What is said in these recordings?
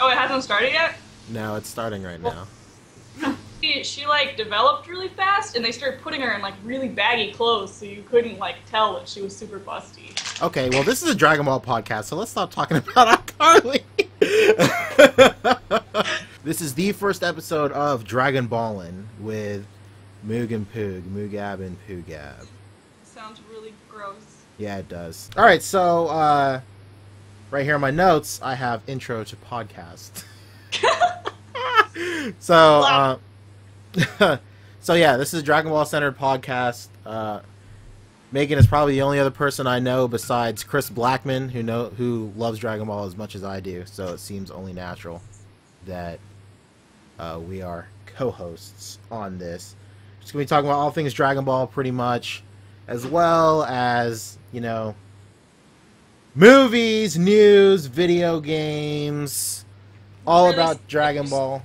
Oh, it hasn't started yet? No, it's starting right now. She like developed really fast, and they started putting her in like really baggy clothes, so you couldn't like tell that she was super busty. Okay, well this is a Dragon Ball podcast, so let's stop talking about iCarly. This is the first episode of Dragonballin with Moog and Poog, Moogab and Poogab. Sounds really gross. Yeah, it does. Alright, so, right here in my notes, I have intro to podcast. So, so yeah, this is a Dragon Ball centered podcast. Megan is probably the only other person I know besides Chris Blackman who loves Dragon Ball as much as I do, so it seems only natural that we are co-hosts on this. Just gonna be talking about all things Dragon Ball pretty much, as well as, you know, movies, news, video games, all about Dragon Ball.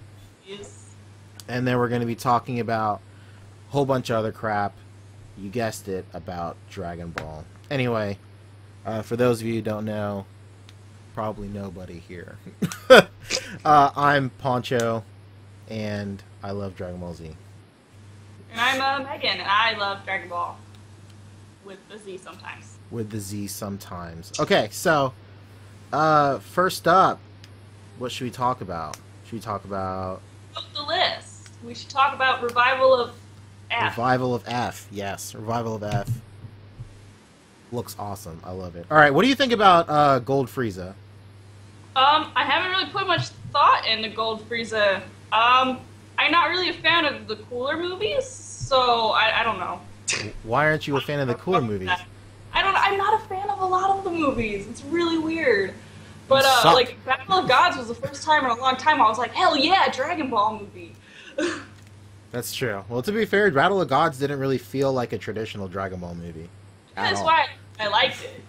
And then we're going to be talking about a whole bunch of other crap. You guessed it, about Dragon Ball. Anyway, for those of you who don't know, probably nobody here. I'm Poncho, and I love Dragon Ball Z. And I'm Megan, and I love Dragon Ball. With the Z sometimes. With the Z sometimes. Okay, so, first up, what should we talk about? Should we talk about... The list. We should talk about Revival of F. Revival of F, yes. Revival of F. Looks awesome. I love it. Alright, what do you think about Gold Frieza? I haven't really put much thought into Gold Frieza. I'm not really a fan of the cooler movies, so I don't know. Why aren't you a fan of the cooler movies? I'm not a fan of a lot of the movies. It's really weird. But, like, Battle of Gods was the first time in a long time I was like, hell yeah, Dragon Ball movie. That's true. Well, to be fair, Battle of Gods didn't really feel like a traditional Dragon Ball movie. That's why I liked it.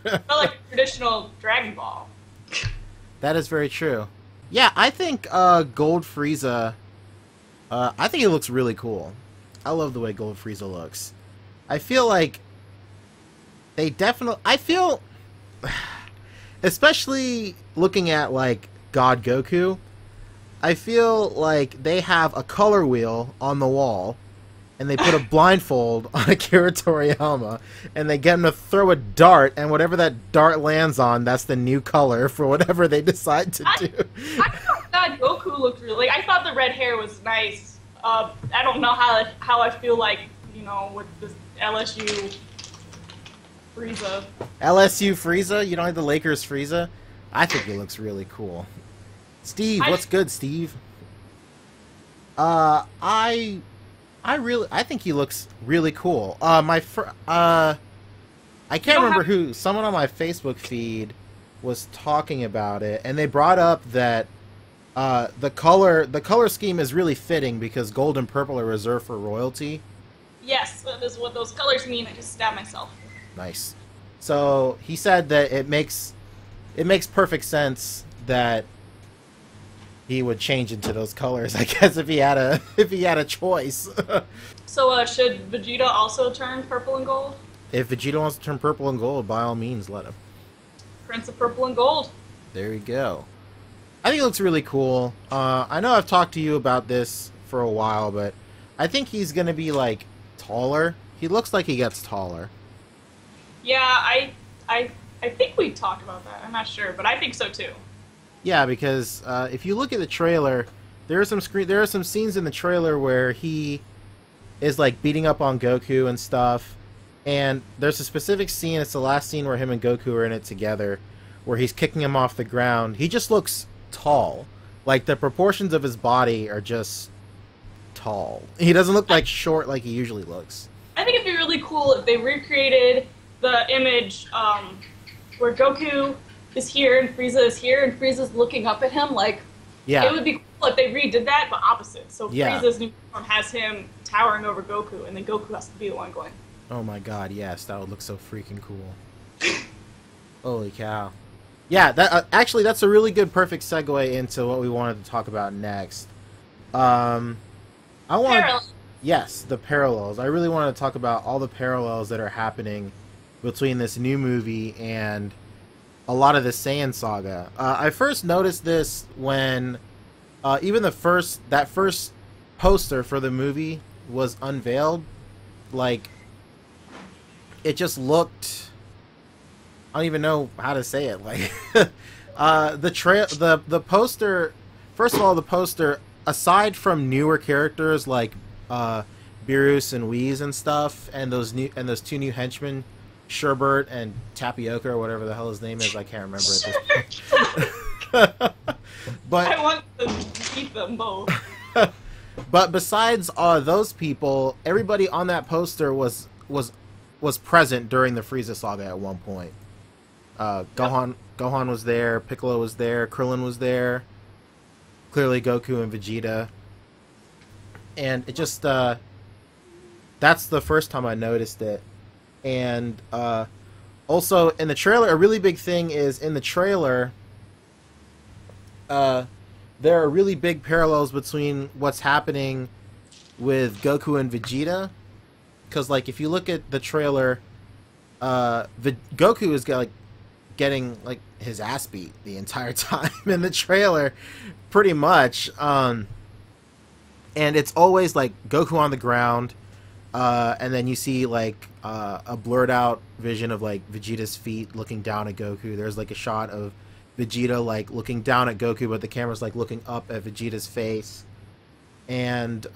It felt like a traditional Dragon Ball. That is very true. Yeah, I think Gold Frieza, I think it looks really cool. I love the way Gold Frieza looks. I feel like they definitely... I feel... Especially looking at, like, God Goku, I feel like they have a color wheel on the wall, and they put a blindfold on Akira Toriyama, and they get him to throw a dart, and whatever that dart lands on, that's the new color for whatever they decide to do. I thought God Goku looked really... Like, I thought the red hair was nice. I don't know how I feel like, you know, with this LSU... Frieza. LSU Frieza? You don't like the Lakers Frieza? I think it looks really cool. Steve, what's good, Steve? I think he looks really cool. I can't remember who. Someone on my Facebook feed was talking about it, and they brought up that the color scheme is really fitting because gold and purple are reserved for royalty. Yes, that is what those colors mean. I just stabbed myself. Nice. So he said that it makes perfect sense that he would change into those colors, I guess, if he had a choice. So should Vegeta also turn purple and gold? If Vegeta wants to turn purple and gold, by all means, let him. Prince of Purple and Gold. There you go. I think it looks really cool. I know I've talked to you about this for a while, but I think he's gonna be like taller. He looks like he gets taller. Yeah, I think we talked about that. I'm not sure, but I think so too. Yeah, because if you look at the trailer, there are some scenes in the trailer where he is like beating up on Goku and stuff, and there's a specific scene. It's the last scene where him and Goku are in it together, where he's kicking him off the ground. He just looks tall. Like the proportions of his body are just tall. He doesn't look like short like he usually looks. I think it'd be really cool if they recreated the image where Goku is here and Frieza is here and Frieza's looking up at him. Like, yeah, it would be cool if they redid that, but opposite. So yeah. Frieza's new form has him towering over Goku, and then Goku has to be the one going. Oh my god, yes, that would look so freaking cool. Holy cow. Yeah, that actually, that's a really good, perfect segue into what we wanted to talk about next. Yes, the parallels. I really wanted to talk about all the parallels that are happening between this new movie and a lot of the Saiyan saga. I first noticed this when even that first poster for the movie was unveiled. Like, it just looked, I don't even know how to say it. Like, the poster. First of all, the poster, aside from newer characters like Beerus and Whis and stuff, and those two new henchmen, Sherbert and Tapioca or whatever the hell his name is, I can't remember at this point. But I want to beat them both. But besides those people, everybody on that poster was present during the Frieza saga at one point. Gohan was there, Piccolo was there, Krillin was there, clearly Goku and Vegeta. And it just that's the first time I noticed it. And also in the trailer, a really big thing is in the trailer there are really big parallels between what's happening with Goku and Vegeta. Because, like, if you look at the trailer, Goku is getting his ass beat the entire time in the trailer, pretty much. And it's always like Goku on the ground, and then you see a blurred out vision of Vegeta's feet looking down at Goku. There's a shot of Vegeta looking down at Goku, but the camera's looking up at Vegeta's face, and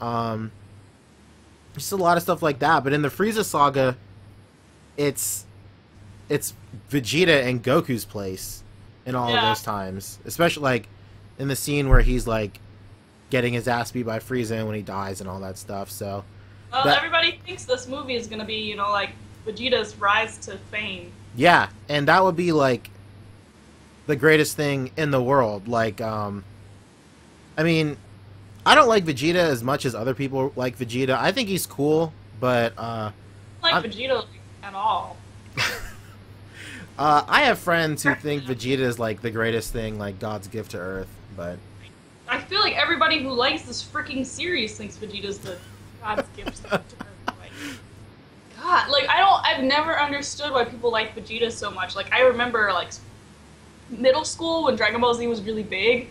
just a lot of stuff like that. But in the Frieza saga, it's Vegeta and Goku's place in all of those times, especially in the scene where he's getting his ass beat by Frieza when he dies and all that stuff. So everybody thinks this movie is gonna be Vegeta's rise to fame. Yeah, and that would be the greatest thing in the world. I mean, I don't like Vegeta as much as other people like Vegeta. I think he's cool, but I don't like Vegeta at all. I have friends who think Vegeta is the greatest thing, God's gift to Earth, but I feel like everybody who likes this freaking series thinks Vegeta's the God's gift to Earth. God, I've never understood why people like Vegeta so much. I remember middle school when Dragon Ball Z was really big,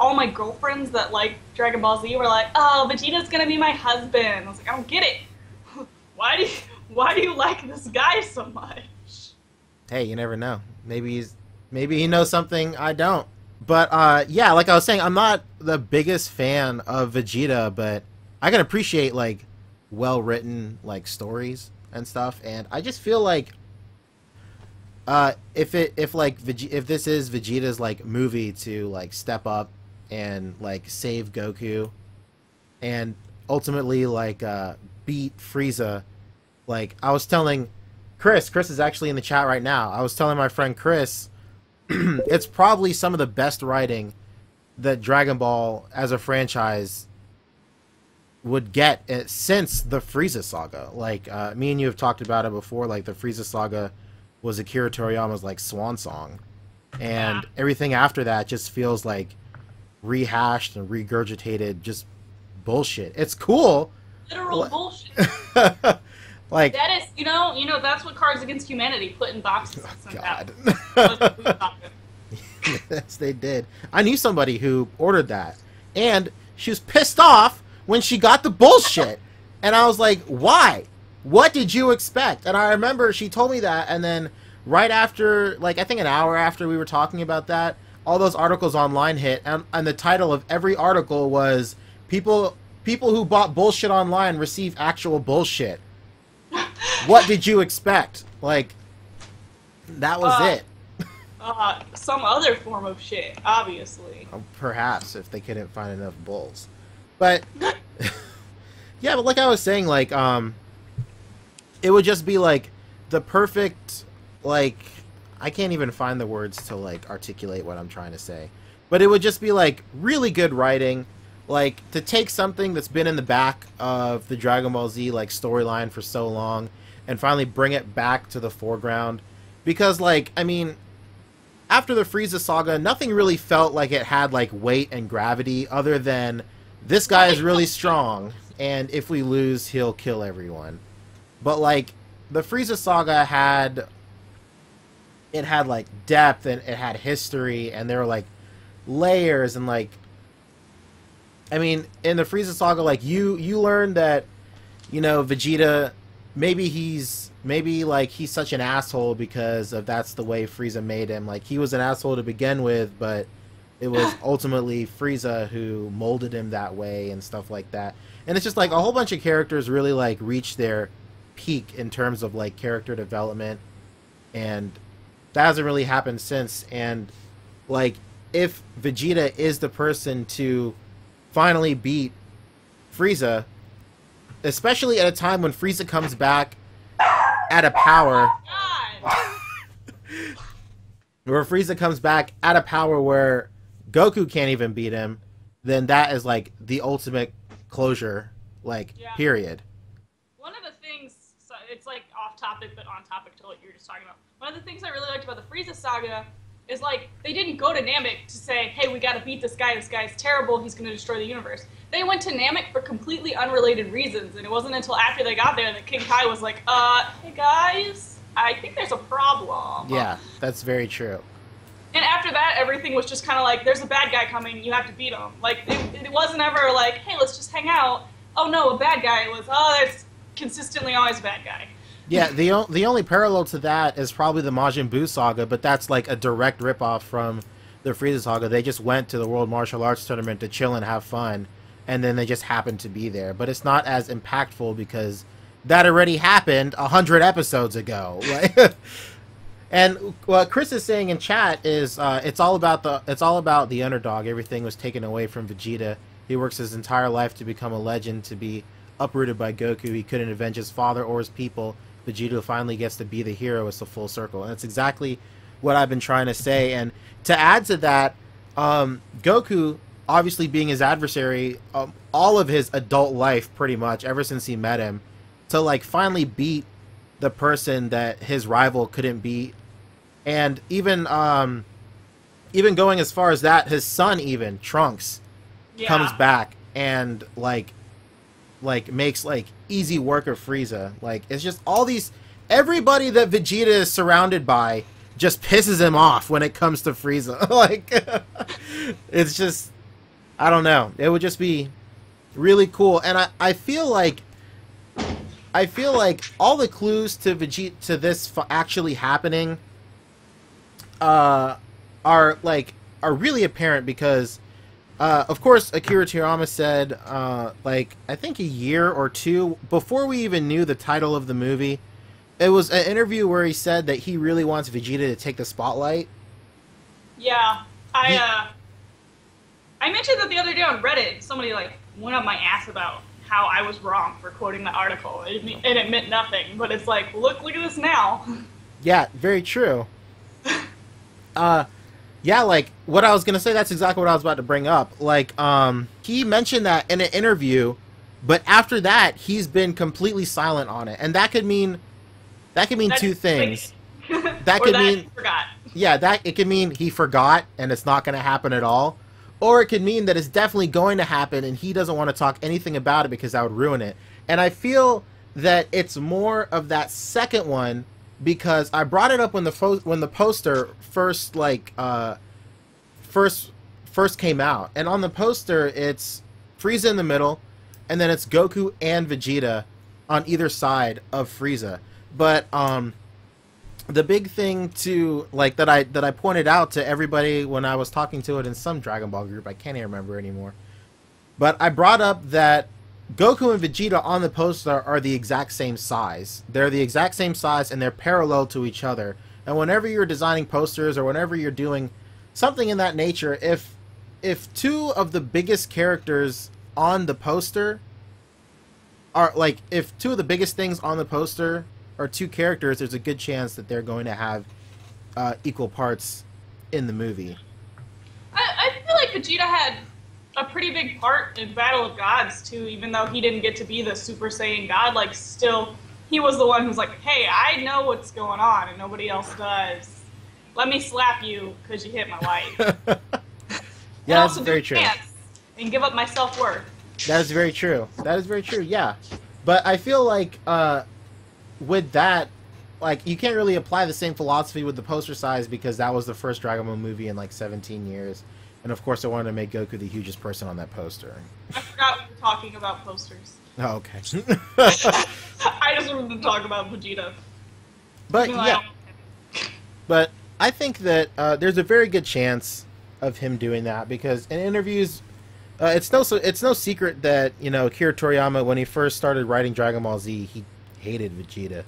all my girlfriends that liked Dragon Ball Z were oh, Vegeta's gonna be my husband. I was I don't get it. Why do you like this guy so much? Hey, you never know. Maybe he knows something I don't. But yeah, like I was saying, I'm not the biggest fan of Vegeta, but I can appreciate well written stories and stuff, and I just feel if this is Vegeta's movie to step up and save Goku and ultimately beat Frieza, I was telling Chris is actually in the chat right now. I was telling my friend Chris it's probably some of the best writing that Dragon Ball as a franchise would get since the Frieza saga. Me and you have talked about it before, the Frieza saga was Akira Toriyama's swan song, and everything after that just feels rehashed and regurgitated just bullshit. It's cool, literal bullshit. That is, you know that's what Cards Against Humanity put in boxes. Oh, God. Yes, they did. I knew somebody who ordered that, and she was pissed off when she got the bullshit, and I was like, why? What did you expect? And I remember she told me that, and then right after, I think an hour after we were talking about that, all those articles online hit, and the title of every article was, people who bought bullshit online receive actual bullshit. What did you expect? That was it. Some other form of shit, obviously. Perhaps, if they couldn't find enough bulls. But, yeah, but like I was saying, it would just be the perfect, I can't even find the words to articulate what I'm trying to say, but it would just be really good writing, to take something that's been in the back of the Dragon Ball Z storyline for so long and finally bring it back to the foreground, because I mean, after the Frieza saga, nothing really felt like it had weight and gravity other than this guy is really strong, and if we lose, he'll kill everyone. But the Frieza saga had it had like depth and it had history, and there were like layers and like, I mean, in the Frieza saga, like you learn that, you know, Vegeta, maybe like he's such an asshole because of that's the way Frieza made him. Like he was an asshole to begin with, but it was ultimately Frieza who molded him that way and stuff like that. And it's just like a whole bunch of characters really like reach their peak in terms of like character development, and that hasn't really happened since. And like if Vegeta is the person to finally beat Frieza, especially at a time when Frieza comes back at a power where Frieza comes back at a power where Goku can't even beat him, then that is like the ultimate closure, like, period. One of the things, so it's like off topic but on topic to what you were just talking about. One of the things I really liked about the Frieza saga is like they didn't go to Namek to say, hey, we gotta beat this guy's terrible, he's gonna destroy the universe. They went to Namek for completely unrelated reasons, and it wasn't until after they got there that King Kai was like, hey guys, I think there's a problem. Yeah, that's very true. And after that, everything was just kind of like, there's a bad guy coming, you have to beat him. Like, it wasn't ever like, hey, let's just hang out. Oh no, a bad guy. It was, there's consistently always a bad guy. Yeah, the only parallel to that is probably the Majin Buu saga, but that's like a direct ripoff from the Frieza saga. They just went to the World Martial Arts Tournament to chill and have fun, and then they just happened to be there. But it's not as impactful because that already happened 100 episodes ago. And what Chris is saying in chat is it's all about the underdog. Everything was taken away from Vegeta. He works his entire life to become a legend, to be uprooted by Goku. He couldn't avenge his father or his people. Vegeta finally gets to be the hero. It's a full circle, and that's exactly what I've been trying to say. And to add to that, Goku, obviously being his adversary, all of his adult life, pretty much ever since he met him, to like finally beat the person that his rival couldn't beat, and even going as far as that, his son, even Trunks, comes back and like makes like easy work of Frieza. Like, it's just all these, everybody that Vegeta is surrounded by just pisses him off when it comes to Frieza. Like, it's just, I don't know. It would just be really cool, and I feel like all the clues to Vegeta, to this actually happening, are really apparent because, of course, Akira Toriyama said, like, I think a year or two before we even knew the title of the movie, it was an interview where he said that he really wants Vegeta to take the spotlight. Yeah, I mentioned that the other day on Reddit. Somebody like went up my ass about how I was wrong for quoting the article, and it meant nothing. But it's like, look at this now. Yeah, very true. Yeah, like, what I was gonna say, that's exactly what I was about to bring up. Like, he mentioned that in an interview, but after that, he's been completely silent on it, and that could mean two things. That could mean he forgot. Yeah, it could mean he forgot and it's not gonna happen at all, or it could mean that it's definitely going to happen and he doesn't want to talk anything about it because that would ruin it. And I feel that it's more of that second one, because I brought it up when the poster first first came out, and on the poster it's Frieza in the middle, and then it's Goku and Vegeta on either side of Frieza. But the big thing to like that I pointed out to everybody when I was talking to it in some Dragon Ball group, I can't even remember anymore, but I brought up that Goku and Vegeta on the poster are the exact same size. They're the exact same size, and they're parallel to each other. And whenever you're designing posters or whenever you're doing something in that nature, if two of the biggest characters on the poster are like, if two of the biggest things on the poster are two characters, there's a good chance that they're going to have equal parts in the movie. I feel like Vegeta had a pretty big part in Battle of Gods too, even though he didn't get to be the Super Saiyan God. Like, still, he was the one who's like, hey, I know what's going on and nobody else does. Let me slap you because you hit my wife. Yeah, that's very true. And give up my self-worth. That is very true. That is very true, yeah. But I feel like with that, like, you can't really apply the same philosophy with the poster size because that was the first Dragon Ball movie in like 17 years. And of course I wanted to make Goku the hugest person on that poster. I forgot we were talking about posters. Oh, okay. I just wanted to talk about Vegeta. But yeah. But I think that there's a very good chance of him doing that because in interviews, it's no secret that, you know, Akira Toriyama, when he first started writing Dragon Ball Z, he hated Vegeta.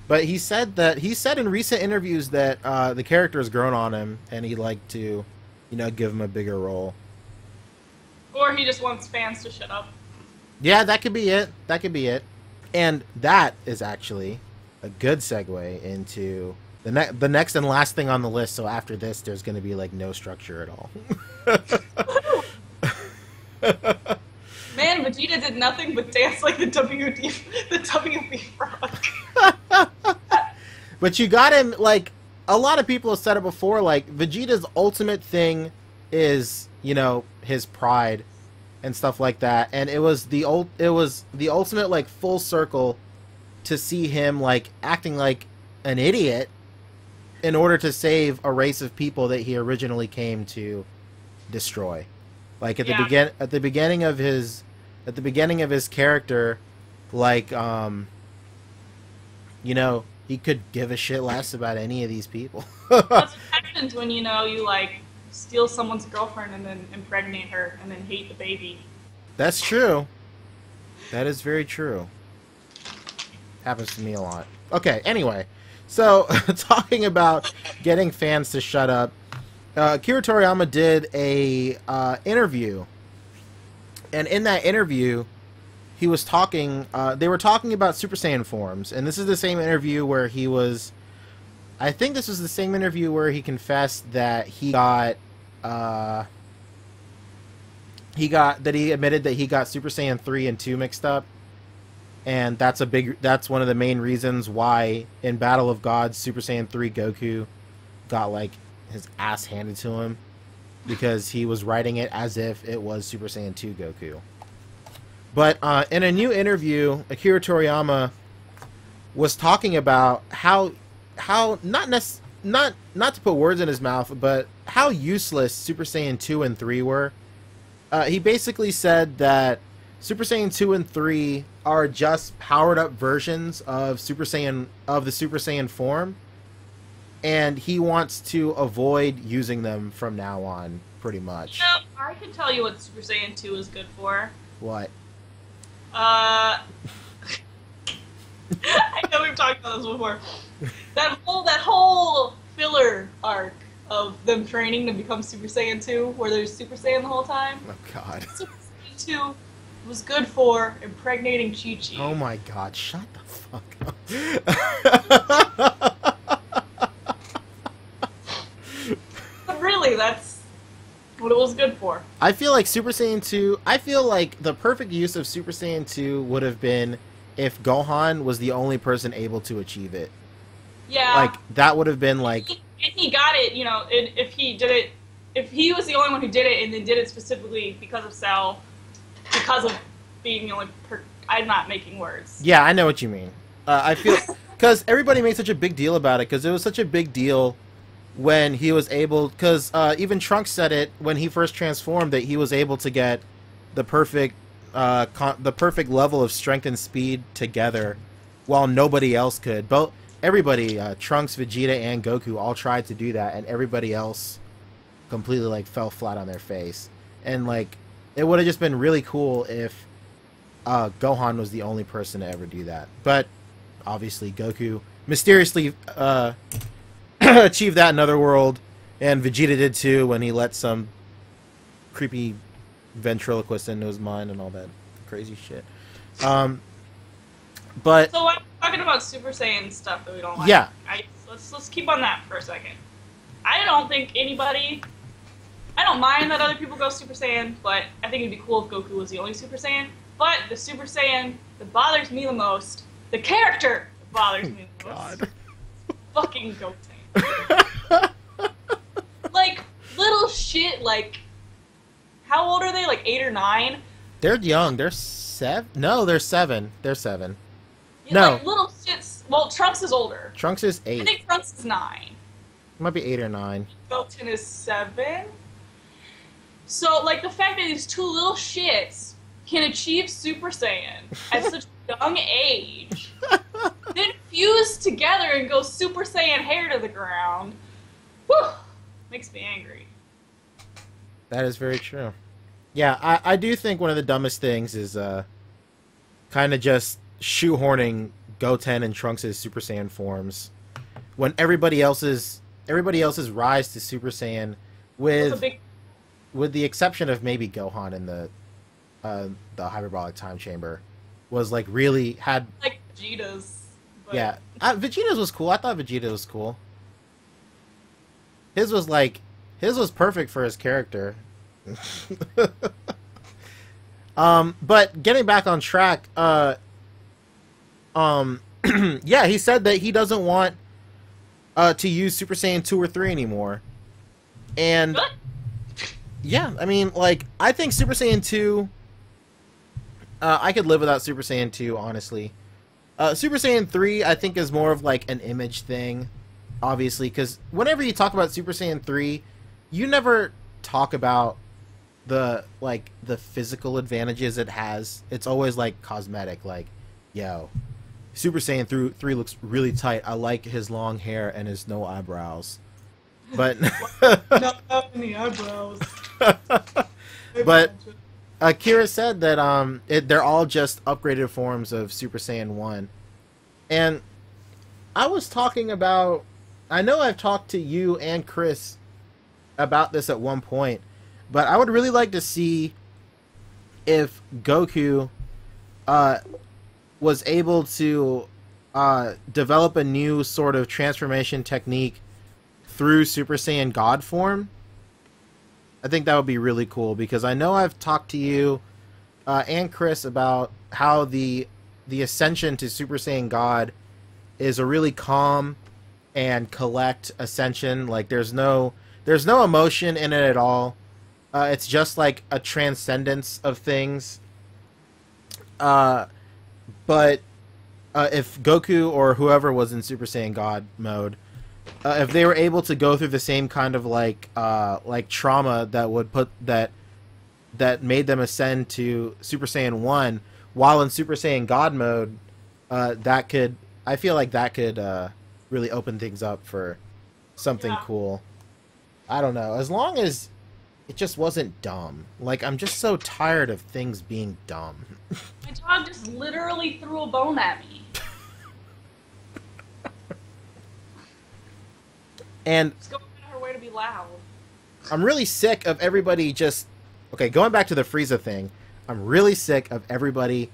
But he said in recent interviews that the character has grown on him and he'd like to, you know, give him a bigger role. Or he just wants fans to shut up. Yeah, that could be it. That could be it. And that is actually a good segue into the next and last thing on the list. So after this, there's going to be like no structure at all. Man, Vegeta did nothing but dance like the WB frog. But you got him, like, a lot of people have said it before, like, Vegeta's ultimate thing is, you know, his pride and stuff like that. And it was the ultimate, like, full circle to see him, like, acting like an idiot in order to save a race of people that he originally came to destroy. Like, at the beginning of his character, like, you know, he could give a shit less about any of these people. That's what happens when, you know, you, like, steal someone's girlfriend and then impregnate her and then hate the baby. That's true. That is very true. Happens to me a lot. Okay, anyway. So, talking about getting fans to shut up, Akira Toriyama did a interview. And in that interview, he was talking, they were talking about Super Saiyan forms. And this is the same interview where he was, I think this was the same interview where he confessed that he admitted that he got Super Saiyan 3 and 2 mixed up. And that's one of the main reasons why in Battle of Gods, Super Saiyan 3 Goku got, like, his ass handed to him. Because he was writing it as if it was Super Saiyan 2 Goku. But in a new interview, Akira Toriyama was talking about how not to put words in his mouth, but how useless Super Saiyan 2 and 3 were. He basically said that Super Saiyan 2 and 3 are just powered up versions of the Super Saiyan form, and he wants to avoid using them from now on, pretty much. You know, I can tell you what Super Saiyan 2 is good for. What? I know we've talked about this before. That whole filler arc of them training to become Super Saiyan 2, where they're Super Saiyan the whole time. Oh, God. Super Saiyan 2 was good for impregnating Chi-Chi. Oh, my God. Shut the fuck up. But really, that's what it was good for. I feel like Super Saiyan 2... I feel like the perfect use of Super Saiyan 2 would have been if Gohan was the only person able to achieve it. Yeah. Like, that would have been, like... And he got it, you know, if he did it... If he was the only one who did it, and then did it specifically because of Cell, because of being the only I'm not making words. Yeah, I know what you mean. I feel... Because everybody made such a big deal about it, because it was such a big deal when he was able... Because even Trunks said it when he first transformed, that he was able to get the perfect level of strength and speed together while nobody else could. Everybody, Trunks, Vegeta, and Goku all tried to do that, and everybody else completely, like, fell flat on their face. And, like, it would have just been really cool if Gohan was the only person to ever do that. But obviously Goku mysteriously achieved that in Otherworld, and Vegeta did too when he let some creepy ventriloquist into his mind and all that crazy shit. But so I'm talking about Super Saiyan stuff that we don't like. Yeah. Let's keep on that for a second. I don't mind that other people go Super Saiyan, but I think it'd be cool if Goku was the only Super Saiyan. But the Super Saiyan that bothers me the most, the character that bothers me the most, is fucking Goten. Like, little shit, like, how old are they? Like 8 or 9? They're young. They're 7. No, they're 7. They're 7. Yeah, No. Like, little shits Well, Trunks is older. Trunks is 8. I think Trunks is 9. It might be 8 or 9. Goten is 7. So, like, the fact that these two little shits can achieve Super Saiyan at such a young age, then fuse together and go Super Saiyan hair to the ground, whew, makes me angry. That is very true. Yeah, I do think one of the dumbest things is kind of just shoehorning Goten and Trunks' Super Saiyan forms when everybody else's rise to Super Saiyan with the exception of maybe Gohan in the hyperbolic time chamber, was like really had like Vegeta's. But... Yeah, Vegeta's was cool. I thought Vegeta was cool. His was perfect for his character. But getting back on track, yeah, he said that he doesn't want to use Super Saiyan 2 or 3 anymore, and. What? Yeah, I mean, like, I think Super Saiyan 2... I could live without Super Saiyan 2, honestly. Super Saiyan 3, I think, is more of, like, an image thing, obviously, because whenever you talk about Super Saiyan 3, you never talk about the physical advantages it has. It's always, like, cosmetic, like, yo, Super Saiyan 3 looks really tight. I like his long hair and his no eyebrows. But... Not in the eyebrows. But Akira said that they're all just upgraded forms of Super Saiyan 1. And I was talking about... I know I've talked to you and Chris about this at one point, but I would really like to see if Goku was able to develop a new sort of transformation technique through Super Saiyan God form. I think that would be really cool, because I know I've talked to you and Chris about how the ascension to Super Saiyan God is a really calm and collect ascension. Like, there's no emotion in it at all. It's just like a transcendence of things. But if Goku or whoever was in Super Saiyan God mode, if they were able to go through the same kind of like trauma that made them ascend to Super Saiyan 1 while in Super Saiyan God mode, I feel like that could really open things up for something cool. I don't know, as long as it just wasn't dumb. Like, I'm just so tired of things being dumb. My dog just literally threw a bone at me. And it's going out of her way to be loud. I'm really sick of everybody just... Okay, going back to the Frieza thing, I'm really sick of everybody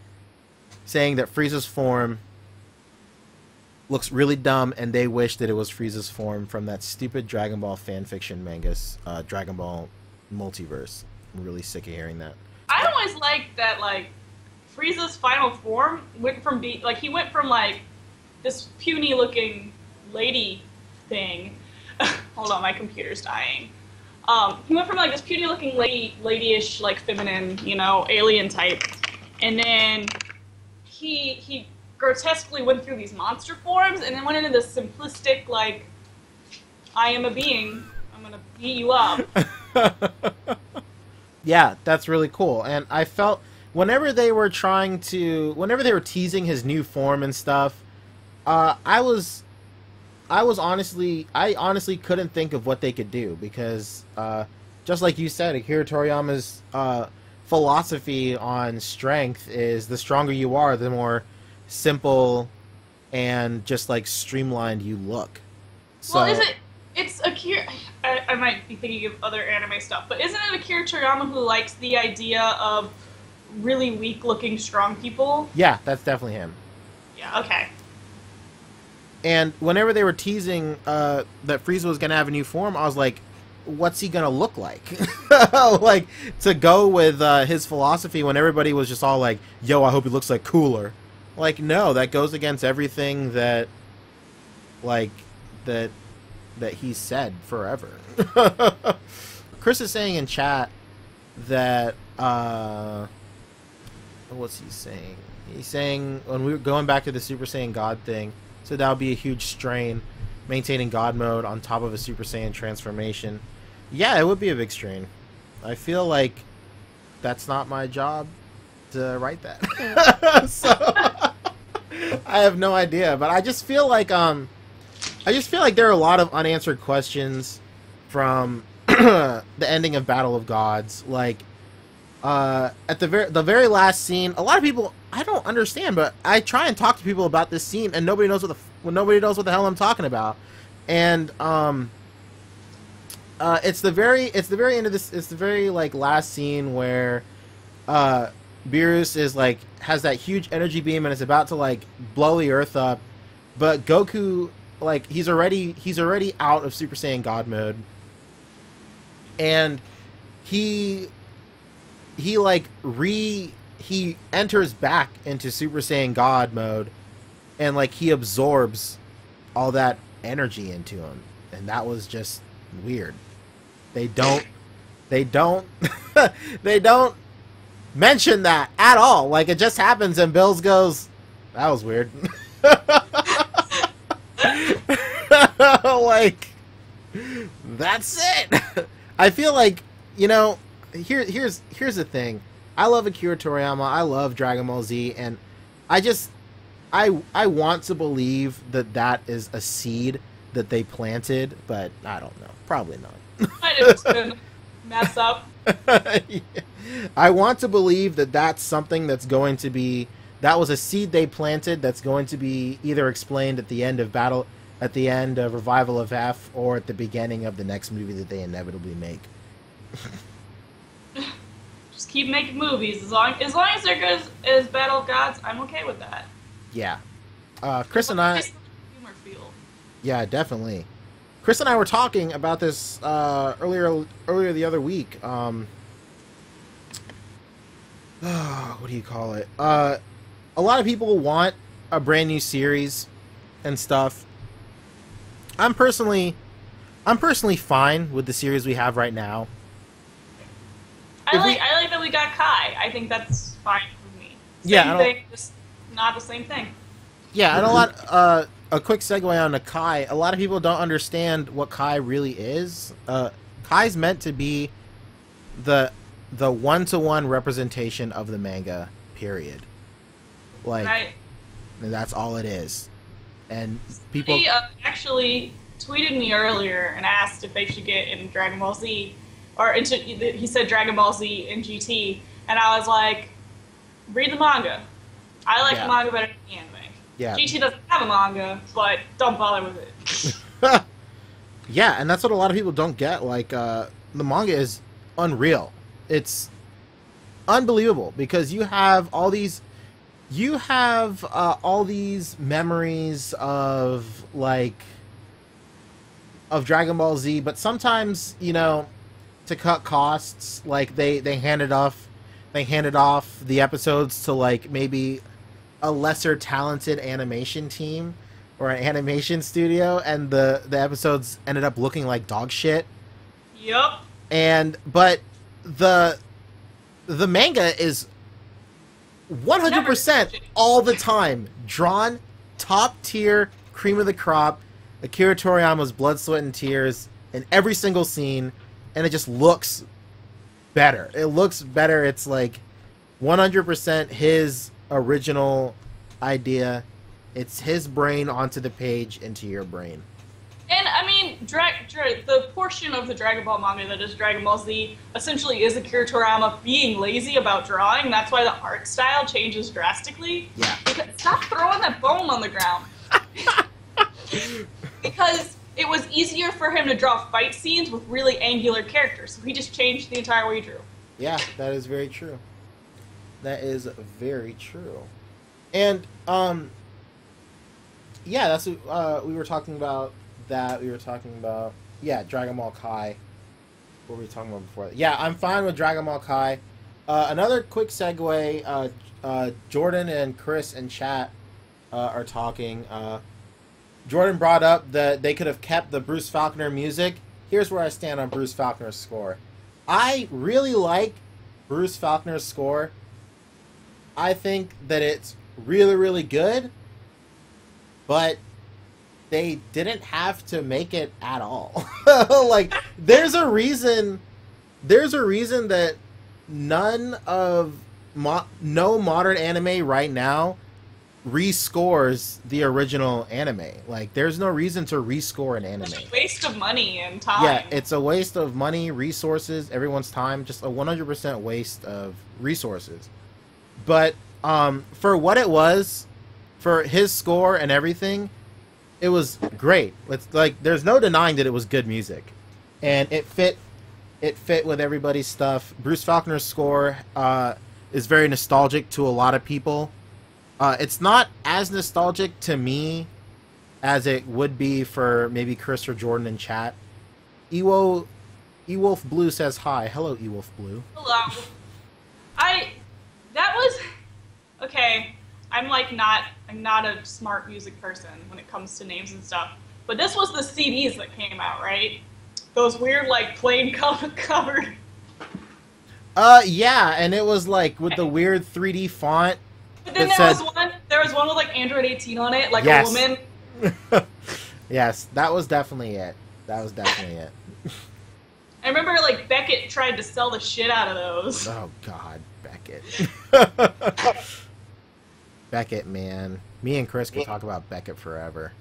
saying that Frieza's form looks really dumb, and they wish that it was Frieza's form from that stupid Dragon Ball fanfiction mangas, Dragon Ball Multiverse. I'm really sick of hearing that. I always liked that, like, Frieza's final form went from he went from, like, this puny-looking lady thing. Hold on, my computer's dying. He went from, like, this puny-looking ladyish, like, feminine, you know, alien type, and then he grotesquely went through these monster forms, and then went into this simplistic, like, I am a being, I'm gonna beat you up. Yeah, that's really cool. And I felt whenever they were teasing his new form and stuff, I honestly couldn't think of what they could do, because just like you said, Akira Toriyama's philosophy on strength is the stronger you are, the more simple and just like streamlined you look. So, well, it's Akira... I might be thinking of other anime stuff, but isn't it Akira Toriyama who likes the idea of really weak-looking strong people? Yeah, that's definitely him. Yeah, okay. And whenever they were teasing that Frieza was going to have a new form, I was like, what's he going to look like? Like, to go with his philosophy when everybody was just all like, yo, I hope he looks like Cooler. Like, no, that goes against everything that, like, that he's said forever. Chris is saying in chat that, what's he saying? He's saying, when we were going back to the Super Saiyan God thing, So that would be a huge strain, maintaining God mode on top of a Super Saiyan transformation. Yeah, it would be a big strain. I feel like that's not my job to write that. So I have no idea, but I just feel like there are a lot of unanswered questions from the ending of Battle of Gods. Like at the very last scene, a lot of people, I don't understand, but I try and talk to people about this scene, and nobody knows what the hell I'm talking about. And it's the very end of this. It's the very like last scene where Beerus is like has that huge energy beam and is about to like blow the Earth up, but Goku, like, he's already out of Super Saiyan God mode, and he enters back into Super Saiyan God mode, and like he absorbs all that energy into him, and that was just weird. They don't they don't mention that at all. Like, it just happens, and Bills goes, "That was weird." Like, that's it. I feel like, you know, here's the thing. I love Akira Toriyama. I love Dragon Ball Z, and I want to believe that is a seed that they planted, but I don't know. Probably not. Might have just been mess up. Yeah. I want to believe that that's something that's going to be, that was a seed they planted that's going to be either explained at the end of Revival of F, or at the beginning of the next movie that they inevitably make. Just keep making movies. As long as they're good as Battle of Gods, I'm okay with that. Yeah. Chris and I... Humor feel. Yeah, definitely. Chris and I were talking about this earlier the other week. What do you call it? A lot of people want a brand new series and stuff. I'm personally fine with the series we have right now. I like that we got Kai. I think that's fine with me. Same thing, just not the same thing. Yeah, and a quick segue on to Kai. A lot of people don't understand what Kai really is. Kai's meant to be the one-to-one representation of the manga, period. Like, right. That's all it is. And people... He actually tweeted me earlier and asked if they should get in Dragon Ball Z, or he said Dragon Ball Z in GT, and I was like, read the manga. I like the manga better than the anime. Yeah. GT doesn't have a manga, but don't bother with it. Yeah, and that's what a lot of people don't get. Like, the manga is unreal. It's unbelievable, because you have all these memories of Dragon Ball Z, but sometimes, you know, to cut costs, like they handed off the episodes to like maybe a lesser talented animation team or an animation studio, and the episodes ended up looking like dog shit. Yup. But the manga is 100% all the time drawn top tier, cream of the crop, Akira Toriyama's blood, sweat, and tears in every single scene, and it just looks better. It looks better. It's like 100% his original idea. It's his brain onto the page into your brain. And, I mean, the portion of the Dragon Ball manga that is Dragon Ball Z essentially is Akira Toriyama being lazy about drawing. That's why the art style changes drastically. Yeah. Stop throwing that bone on the ground. Because it was easier for him to draw fight scenes with really angular characters, so he just changed the entire way he drew. Yeah, that is very true. That is very true. And, yeah, that's what we were talking about. Yeah, Dragon Ball Kai. What were we talking about before? Yeah, I'm fine with Dragon Ball Kai. Another quick segue. Jordan and Chris in chat are talking. Jordan brought up that they could have kept the Bruce Faulkner music. Here's where I stand on Bruce Faulkner's score. I really like Bruce Faulkner's score. I think that it's really, really good. But they didn't have to make it at all. Like, there's a reason that no modern anime right now rescores the original anime. Like, there's no reason to rescore an anime. It's a waste of money and time. Yeah, it's a waste of money, resources, everyone's time, just a 100% waste of resources. But for what it was, for his score and everything, it was great. It's like, there's no denying that it was good music, and it fit with everybody's stuff. Bruce Faulkner's score is very nostalgic to a lot of people. It's not as nostalgic to me as it would be for maybe Chris or Jordan in chat. Ewolf Blue says hi. Hello, Ewolf Blue. Hello. That was okay. I'm not a smart music person when it comes to names and stuff. But this was the CDs that came out, right? Those weird, like, plain covered. Yeah, and it was like with the weird 3D font. But then there was one with like Android 18 on it, like yes. a woman. Yes, that was definitely it. I remember like Beckett tried to sell the shit out of those. Oh God, Beckett. Beckett, man. Me and Chris can talk about Beckett forever.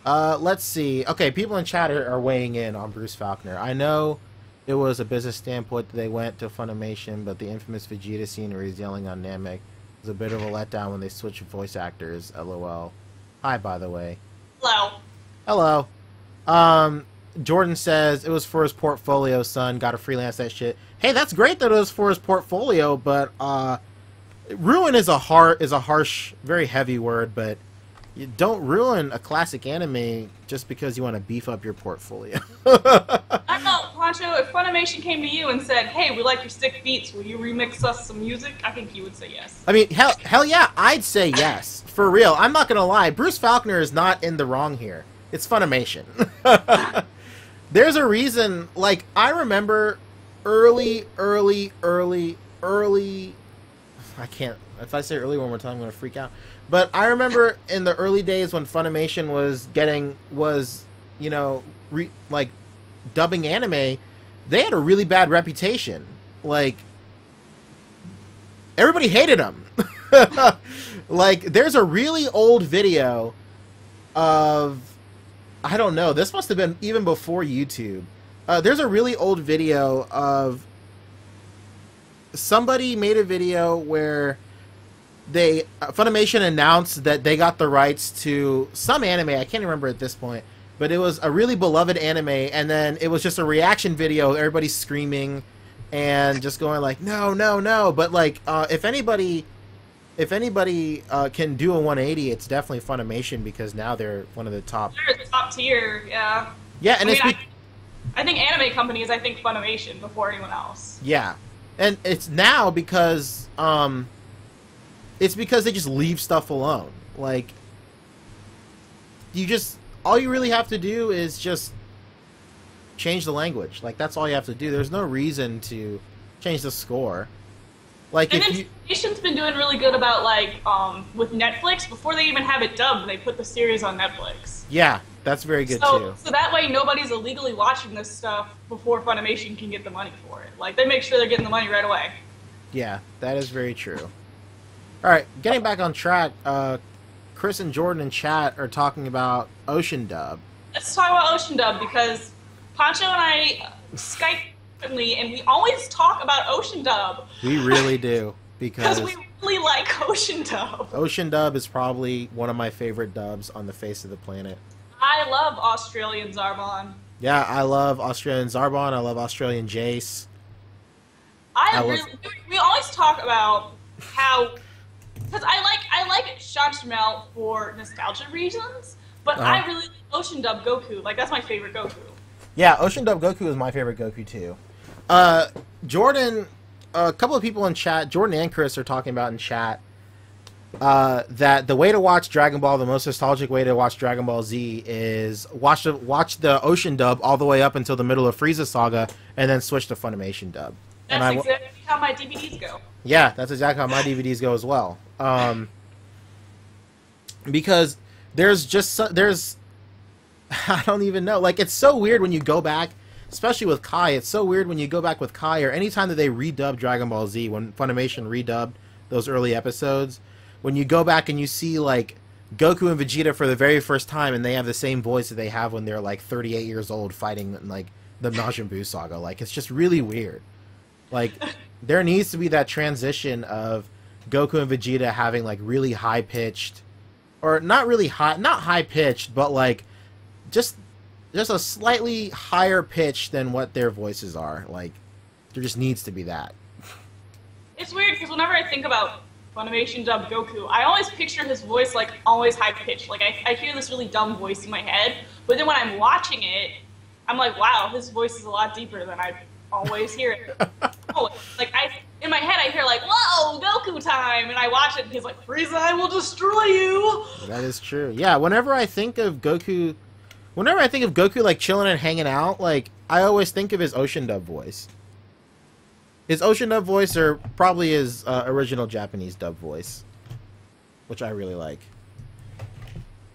Let's see. Okay, people in chat are weighing in on Bruce Faulkner. I know it was a business standpoint that they went to Funimation, but the infamous Vegeta scene where he's yelling on Namek was a bit of a letdown when they switched voice actors. LOL. Hi, by the way. Hello. Jordan says it was for his portfolio, son. Got to freelance that shit. Hey, that's great that it was for his portfolio, but ruin is a harsh, very heavy word, but you don't ruin a classic anime just because you want to beef up your portfolio. I know, Pancho, if Funimation came to you and said, hey, we like your sick beats, will you remix us some music? I think you would say yes. I mean, hell yeah, I'd say yes. For real. I'm not going to lie. Bruce Faulkner is not in the wrong here. It's Funimation. There's a reason, like, I remember early, I can't, if I say early one more time, I'm going to freak out. But I remember in the early days when Funimation was dubbing anime, they had a really bad reputation. Like, everybody hated them. Like, there's a really old video of, I don't know, this must have been even before YouTube. There's a really old video of somebody made a video where Funimation announced that they got the rights to some anime. I can't remember at this point, but it was a really beloved anime, and then it was just a reaction video, everybody screaming and just going like, no, no, no. But like, if anybody can do a 180, it's definitely Funimation, because now they're one of the top. They're the top tier, yeah. Yeah, and I think anime companies, I think Funimation before anyone else. Yeah, and it's now because it's because they just leave stuff alone. Like, all you really have to do is just change the language. Like, that's all you have to do. There's no reason to change the score. Like, and then Funimation's been doing really good about, like, with Netflix, before they even have it dubbed, they put the series on Netflix. Yeah, that's very good too. So that way nobody's illegally watching this stuff before Funimation can get the money for it. Like, they make sure they're getting the money right away. Yeah, that is very true. Alright, getting back on track, Chris and Jordan in chat are talking about Ocean Dub. Let's talk about Ocean Dub, because Pancho and I Skype frequently, and we always talk about Ocean Dub. We really do, because we really like Ocean Dub. Ocean Dub is probably one of my favorite dubs on the face of the planet. I love Australian Zarbon. Yeah, I love Australian Zarbon. I love Australian Jace. We always talk about how, because I like Sean Schmelt for nostalgia reasons, but I really like Ocean Dub Goku. Like, that's my favorite Goku. Yeah, Ocean Dub Goku is my favorite Goku too. Jordan, a couple of people in chat, Jordan and Chris are talking about in chat that the way to watch Dragon Ball, the most nostalgic way to watch Dragon Ball Z, is watch the Ocean Dub all the way up until the middle of Frieza Saga, and then switch to Funimation dub. That's exactly how my DVDs go. Yeah, that's exactly how my DVDs go as well. Because there's I don't even know. Like, it's so weird when you go back, especially with Kai. It's so weird when you go back with Kai, or anytime that they redubbed Dragon Ball Z, when Funimation redubbed those early episodes, when you go back and you see, like, Goku and Vegeta for the very first time, and they have the same voice that they have when they're, like, 38 years old fighting, like, the Majin Buu saga. Like, it's just really weird. Like, there needs to be that transition of Goku and Vegeta having, like, really high-pitched, or not really high, not high-pitched, but, like, just a slightly higher pitch than what their voices are. Like, there just needs to be that. It's weird, because whenever I think about Funimation dubbed Goku, I always picture his voice, like, always high-pitched. Like, I hear this really dumb voice in my head, but then when I'm watching it, I'm like, wow, his voice is a lot deeper than I always hear it. Like, in my head, I hear, like, whoa, Goku time, and I watch it, and he's like, Frieza, I will destroy you! That is true. Yeah, whenever I think of Goku, like, chilling and hanging out, like, I always think of his Ocean dub voice. His Ocean dub voice, or probably his original Japanese dub voice, which I really like.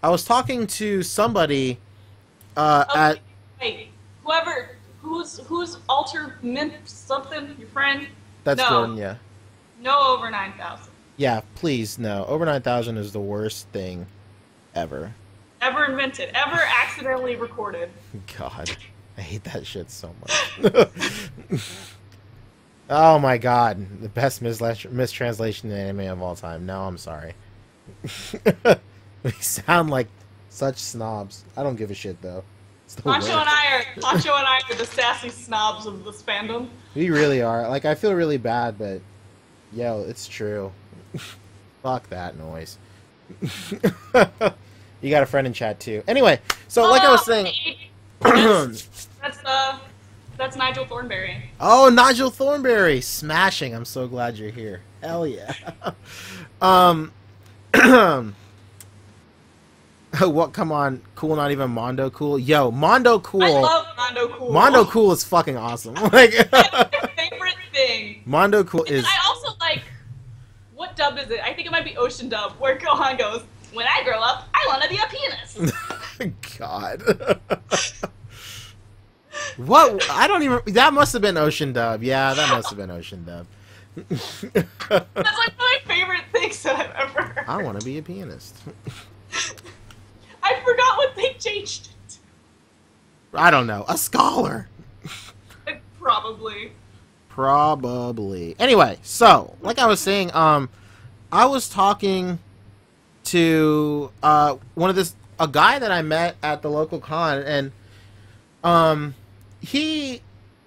I was talking to somebody at... Wait, who's Alter Mint something, your friend? That's no. Jordan, yeah. No over 9,000. Yeah, please, no. Over 9,000 is the worst thing ever. Ever invented. Ever accidentally recorded. God, I hate that shit so much. Oh my god, the best mistranslation in anime of all time. No, I'm sorry. We sound like such snobs. I don't give a shit, though. Poncho and I are the sassy snobs of this fandom. We really are. Like, I feel really bad, but yo, it's true. Fuck that noise. You got a friend in chat too. Anyway, so like I was saying, that's Nigel Thornberry. Oh, Nigel Thornberry, smashing! I'm so glad you're here. Hell yeah. What? Come on, cool. Not even Mondo cool. Yo, Mondo cool. I love Mondo cool. Mondo cool is fucking awesome. Like, that's my favorite thing. Mondo cool is. I also like. What dub is it? I think it might be Ocean dub, where Gohan goes, "When I grow up, I want to be a pianist." God. What? I don't even. That must have been Ocean dub. Yeah, that must have been Ocean dub. That's like one of my favorite things that I've ever heard. I want to be a pianist. I forgot what they changed it to. I don't know. A scholar. Probably. Probably. Anyway, so like I was saying, I was talking to a guy that I met at the local con, and he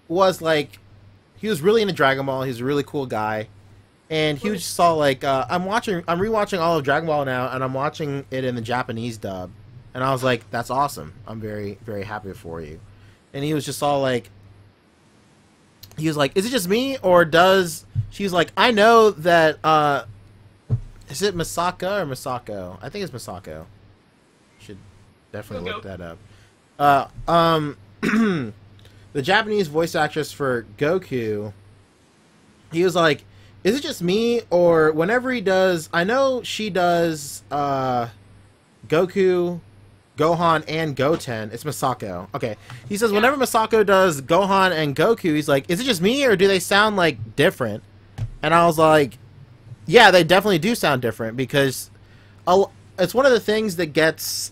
was really into Dragon Ball. He's a really cool guy, and he just saw like I'm rewatching all of Dragon Ball now, and I'm watching it in the Japanese dub, and I was like, that's awesome. I'm very, very happy for you. And he was just all like, he was like, is it just me, or does... She's like, I know that, is it Misaka or Misako? I think it's Misako. Should definitely look that up. The Japanese voice actress for Goku, he was like, is it just me, or whenever he does... I know she does, Goku... Gohan and Goten. It's Misako. Okay. He says whenever Misako does Gohan and Goku, he's like, is it just me, or do they sound like different? And I was like, yeah, they definitely do sound different, because it's one of the things that gets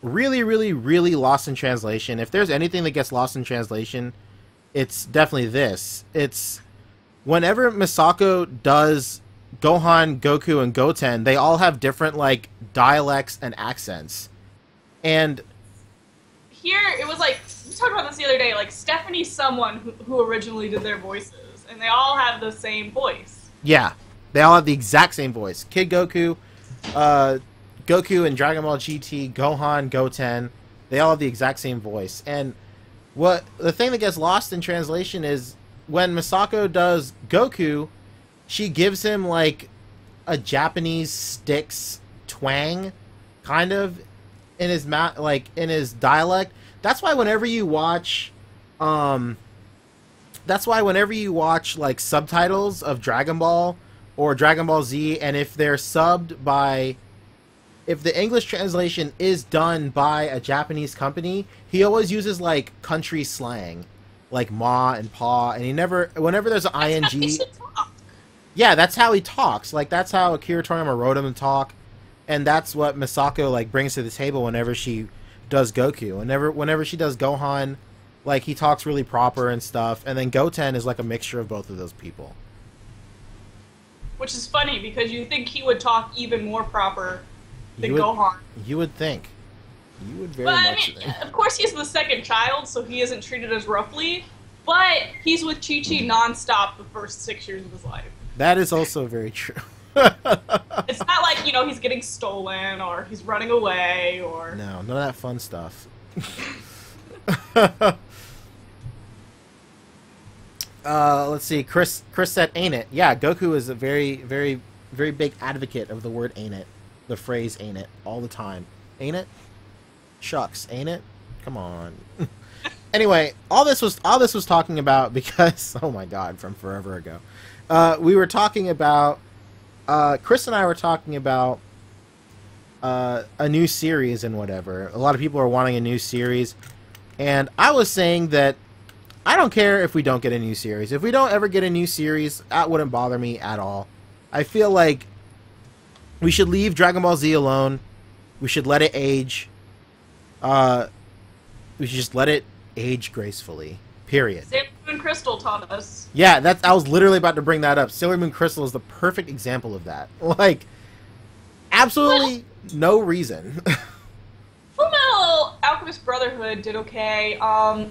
really, really, really lost in translation. If there's anything that gets lost in translation, it's definitely this. It's whenever Misako does Gohan, Goku, and Goten, they all have different, like, dialects and accents. And here, it was like, we talked about this the other day, like, Stephanie's someone who originally did their voices, and they all have the same voice. Yeah, they all have the exact same voice. Kid Goku, Goku in Dragon Ball GT, Gohan, Goten, they all have the exact same voice. And the thing that gets lost in translation is when Misako does Goku, she gives him like a Japanese Styx twang, kind of, in his in his dialect. That's why whenever you watch, like subtitles of Dragon Ball or Dragon Ball Z, and if they're subbed by if the English translation is done by a Japanese company, he always uses like country slang, like ma and pa, and he never, whenever there's an ing, yeah, that's how he talks. Like that's how Akira Toriyama wrote him to talk, and that's what Misako like brings to the table whenever she does Goku. Whenever she does Gohan, like he talks really proper and stuff, and then Goten is like a mixture of both of those people. Which is funny because you think he would talk even more proper than Gohan. You would think. You would very much think. Of course, he's the second child, so he isn't treated as roughly. But he's with Chi-Chi nonstop the first 6 years of his life. That is also very true. It's not like, you know, he's getting stolen or he's running away or... No, none of that fun stuff. Let's see. Chris said, "Ain't it?" Yeah, Goku is a very, very, very big advocate of the word "ain't it," the phrase "ain't it" all the time. Ain't it? Shucks, ain't it? Come on. Anyway, all this was talking about because oh my god, from forever ago, we were talking about. Chris and I were talking about a new series and whatever. A lot of people are wanting a new series, and I was saying that. I don't care if we don't get a new series. If we don't ever get a new series, that wouldn't bother me at all. I feel like we should leave Dragon Ball Z alone. We should let it age. We should just let it age gracefully. Period. Sailor Moon Crystal taught us. Yeah, I was literally about to bring that up. Sailor Moon Crystal is the perfect example of that. Like, absolutely no reason. Fullmetal Alchemist Brotherhood did okay. I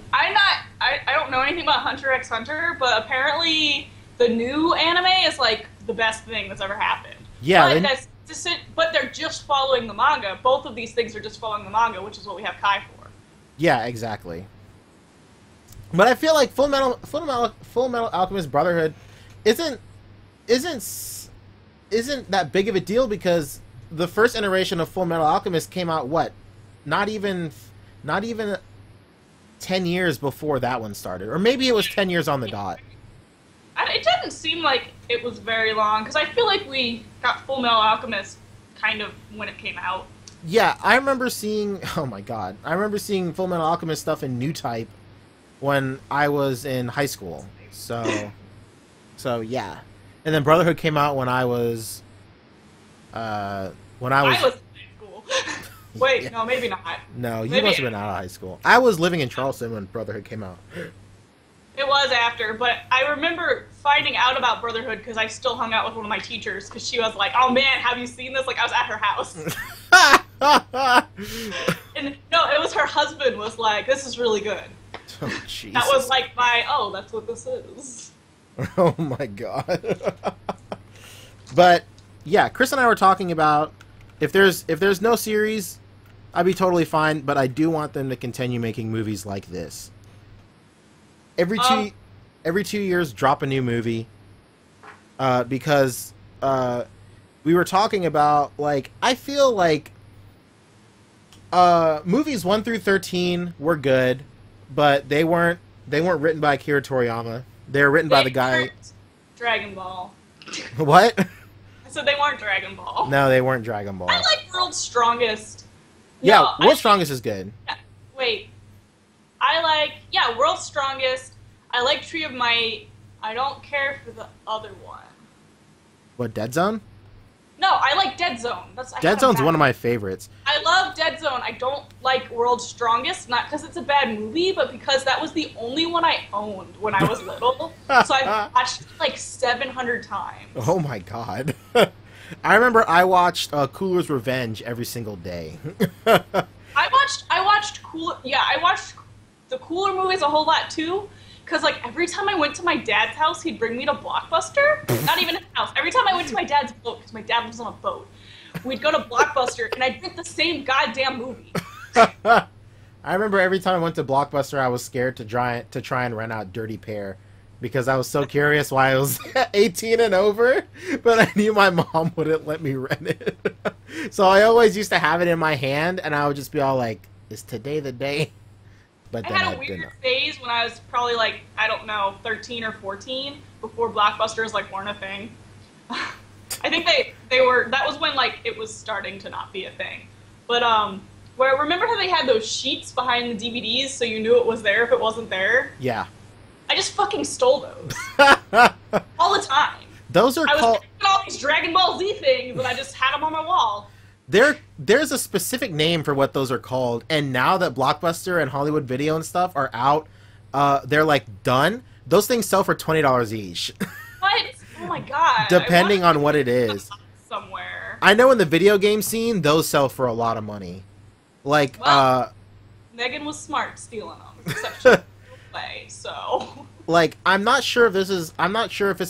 don't know anything about Hunter x Hunter, but apparently the new anime is like the best thing that's ever happened. Yeah, but they're just following the manga. Both of these things are just following the manga, which is what we have Kai for. Yeah, exactly. But I feel like Fullmetal Alchemist Brotherhood isn't that big of a deal because the first iteration of Fullmetal Alchemist came out what? Not even 10 years before that one started. Or maybe it was 10 years on the dot. It doesn't seem like it was very long, because I feel like we got Fullmetal Alchemist kind of when it came out. Yeah, I remember seeing... Oh my god. I remember seeing Fullmetal Alchemist stuff in New Type when I was in high school. So yeah. And then Brotherhood came out when I was... I was in high school. Wait, yeah. No, maybe not. No, you must have been out of high school. I was living in Charleston when Brotherhood came out. It was after, but I remember finding out about Brotherhood because I still hung out with one of my teachers because she was like, "Oh man, have you seen this?" Like I was at her house. And no, it was her husband was like, "This is really good." Oh, Jesus. That was like that's what this is. Oh my god. But yeah, Chris and I were talking about if there's no series, I'd be totally fine, but I do want them to continue making movies like this. Every 2 years, drop a new movie. Because we were talking about, like, I feel like movies 1 through 13 were good, but they weren't written by Akira Toriyama. They were written by the guy. Dragonball. What? So they weren't Dragonball. No, they weren't Dragonball. I like World's Strongest. Yeah, World's Strongest is good. Yeah, wait. World's Strongest. I like Tree of Might. I don't care for the other one. What, Dead Zone? No, I like Dead Zone. Dead Zone's one of my favorites. I love Dead Zone. I don't like World's Strongest, not because it's a bad movie, but because that was the only one I owned when I was little. So I watched it like 700 times. Oh my god. I remember I watched Cooler's Revenge every single day. I watched the Cooler movies a whole lot too. Because, like, every time I went to my dad's house, he'd bring me to Blockbuster. Not even his house. Every time I went to my dad's boat, because my dad lives on a boat, we'd go to Blockbuster, and I'd rent the same goddamn movie. I remember every time I went to Blockbuster, I was scared to try and rent out Dirty Pair. Because I was so curious why I was 18 and over, but I knew my mom wouldn't let me rent it. So I always used to have it in my hand, and I would just be all like, is today the day? But I had a weird phase when I was probably, like, I don't know, 13 or 14, before Blockbusters, like, weren't a thing. I think they were. That was when like it was starting to not be a thing. But where remember how they had those sheets behind the DVDs so you knew it was there if it wasn't there? Yeah. I just fucking stole those all the time. Those are I called. was making all these Dragon Ball Z things, and I just had them on my wall. There's a specific name for what those are called, and now that Blockbuster and Hollywood Video and stuff are out, they're like done. Those things sell for $20 each. What? Oh my god! Depending on what it is. Somewhere. I know in the video game scene, those sell for a lot of money. Like, well, Megan was smart stealing them, except she way. So. Like, I'm not sure if it's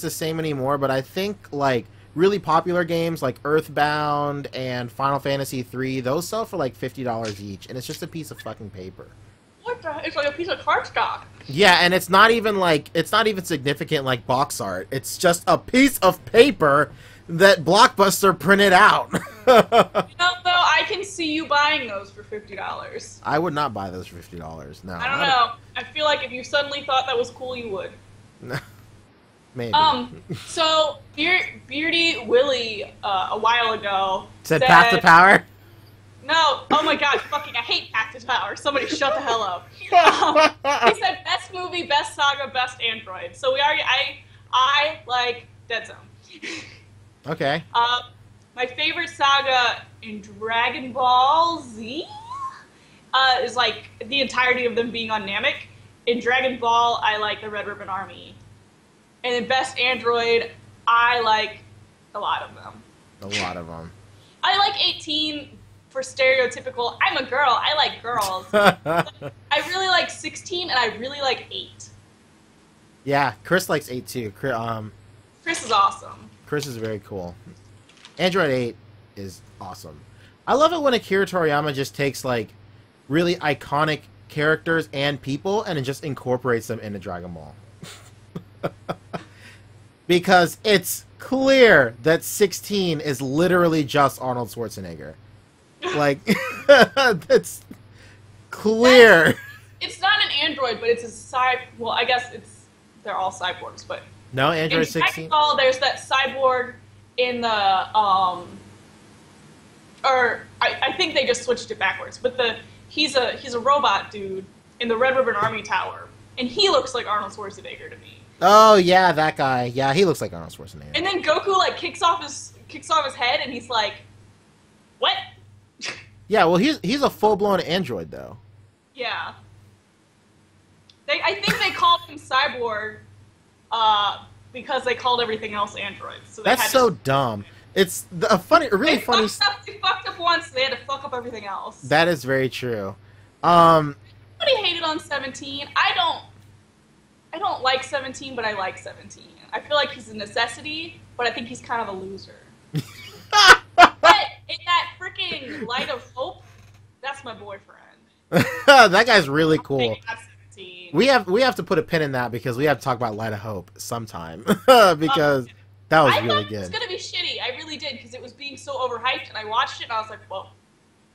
the same anymore, but I think like really popular games like Earthbound and Final Fantasy 3, those sell for like $50 each, and it's just a piece of fucking paper. What the? It's like a piece of cardstock. Yeah, and it's not even significant like box art. It's just a piece of paper that Blockbuster printed out. You know, though, I can see you buying those for $50. I would not buy those for $50. No. I don't know. I feel like if you suddenly thought that was cool, you would. Maybe. So Beardy Willie a while ago said Path to Power? No. Oh my god, fucking I hate Path to Power. Somebody shut the hell up. He said best movie, best saga, best android. So I like Dead Zone. Okay. My favorite saga in Dragon Ball Z is like the entirety of them being on Namek. In Dragon Ball, I like the Red Ribbon Army. And in Best Android, I like a lot of them. A lot of them. I like 18 for stereotypical, I'm a girl, I like girls. I really like 16, and I really like 8. Yeah, Chris likes 8 too. Chris is awesome. Chris is very cool. Android 8 is awesome. I love it when Akira Toriyama just takes like really iconic characters and people and it just incorporates them into Dragon Ball. Because it's clear that 16 is literally just Arnold Schwarzenegger. Like, that's clear. It's not an android, but it's a well, I guess they're all cyborgs, but no, Android 16. There's that cyborg in the I think they just switched it backwards, but he's a robot dude in the Red Ribbon Army Tower, and he looks like Arnold Schwarzenegger to me. Oh yeah, that guy. Yeah, he looks like Arnold Schwarzenegger. And then Goku like kicks off his head, and he's like, "What?" Yeah, well, he's a full-blown android though. Yeah. I think they called him Cyborg because they called everything else androids. So that's so dumb. It's a really funny. They fucked up once. They had to fuck up everything else. That is very true. Somebody hated on 17. I don't like 17, but I like 17. I feel like he's a necessity, but I think he's kind of a loser. But in that freaking Light of Hope, that's my boyfriend. That guy's really cool. That's 17. We have to put a pin in that because we have to talk about Light of Hope sometime because that was really good. It was gonna be shitty. I really did because it was being so overhyped, and I watched it and I was like, well.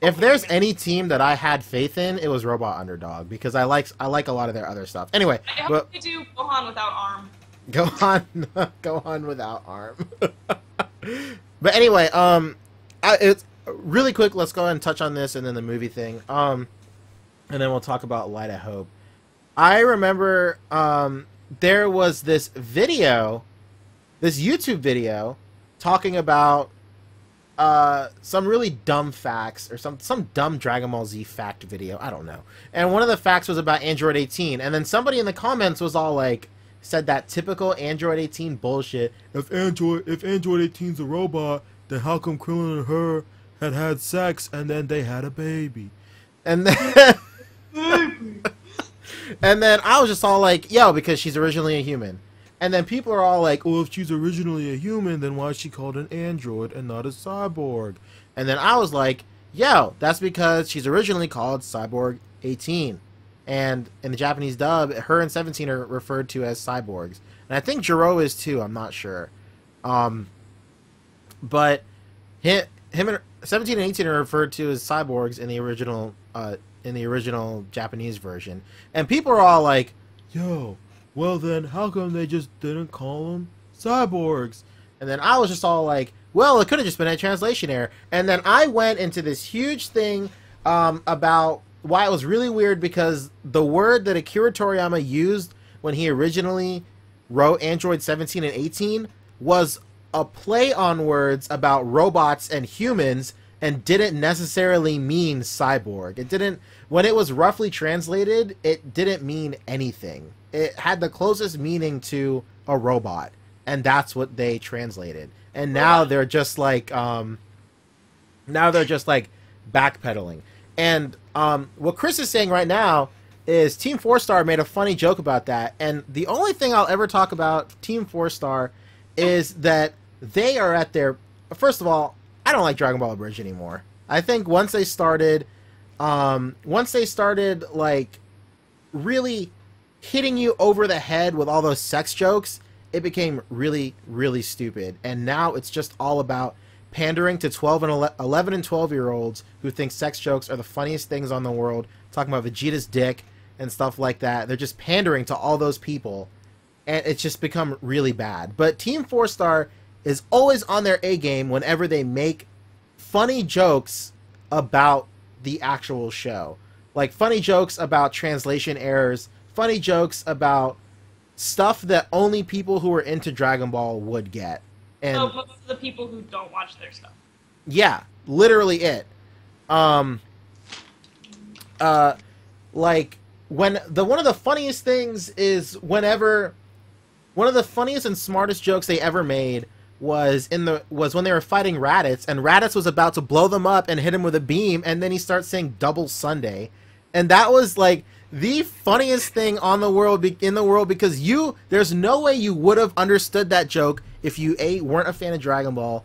If there's any team that I had faith in, it was Robot Underdog because I like a lot of their other stuff. Anyway, I hope they do Gohan without arm. Gohan without arm. But anyway, it's really quick. Let's go ahead and touch on this and then the movie thing. And then we'll talk about Light of Hope. I remember there was this YouTube video talking about some really dumb facts or some dumb Dragon Ball Z fact video. I don't know. And one of the facts was about Android 18. And then somebody in the comments was all like, said that typical Android 18 bullshit. If Android 18's a robot, then how come Krillin and her had sex and then they had a baby? And then and then I was just all like, yo, because she's originally a human. And then people are all like, well, if she's originally a human, then why is she called an android and not a cyborg? And then I was like, yo, that's because she's originally called Cyborg 18. And in the Japanese dub, her and 17 are referred to as cyborgs. And I think Jiro is too, I'm not sure. But him and 17 and 18 are referred to as cyborgs in the original Japanese version. And people are all like, yo, well then, how come they just didn't call them cyborgs? And then I was just all like, well, it could have just been a translation error. And then I went into this huge thing about why it was really weird, because the word that Akira Toriyama used when he originally wrote Android 17 and 18 was a play on words about robots and humans, and didn't necessarily mean cyborg. It didn't, when it was roughly translated, it didn't mean anything. It had the closest meaning to a robot, and that's what they translated. And now they're just like backpedaling. And what Chris is saying right now is Team 4-Star made a funny joke about that, and the only thing I'll ever talk about Team 4-Star is that they are at their... First of all, I don't like Dragon Ball Abridged anymore. I think once they started, like, really hitting you over the head with all those sex jokes, it became really, really stupid. And now it's just all about pandering to 11 and 12-year-olds who think sex jokes are the funniest things on the world, talking about Vegeta's dick and stuff like that. They're just pandering to all those people, and it's just become really bad. But Team 4-Star is always on their A game whenever they make funny jokes about the actual show. Like funny jokes about translation errors, funny jokes about stuff that only people who are into Dragon Ball would get. And most of the people who don't watch their stuff. Yeah, literally it. Like when one of the funniest things is whenever one of the funniest and smartest jokes they ever made was when they were fighting Raditz, and Raditz was about to blow them up and hit him with a beam, and then he starts saying double Sunday, and that was like the funniest thing in the world, because there's no way you would have understood that joke if you A, weren't a fan of Dragon Ball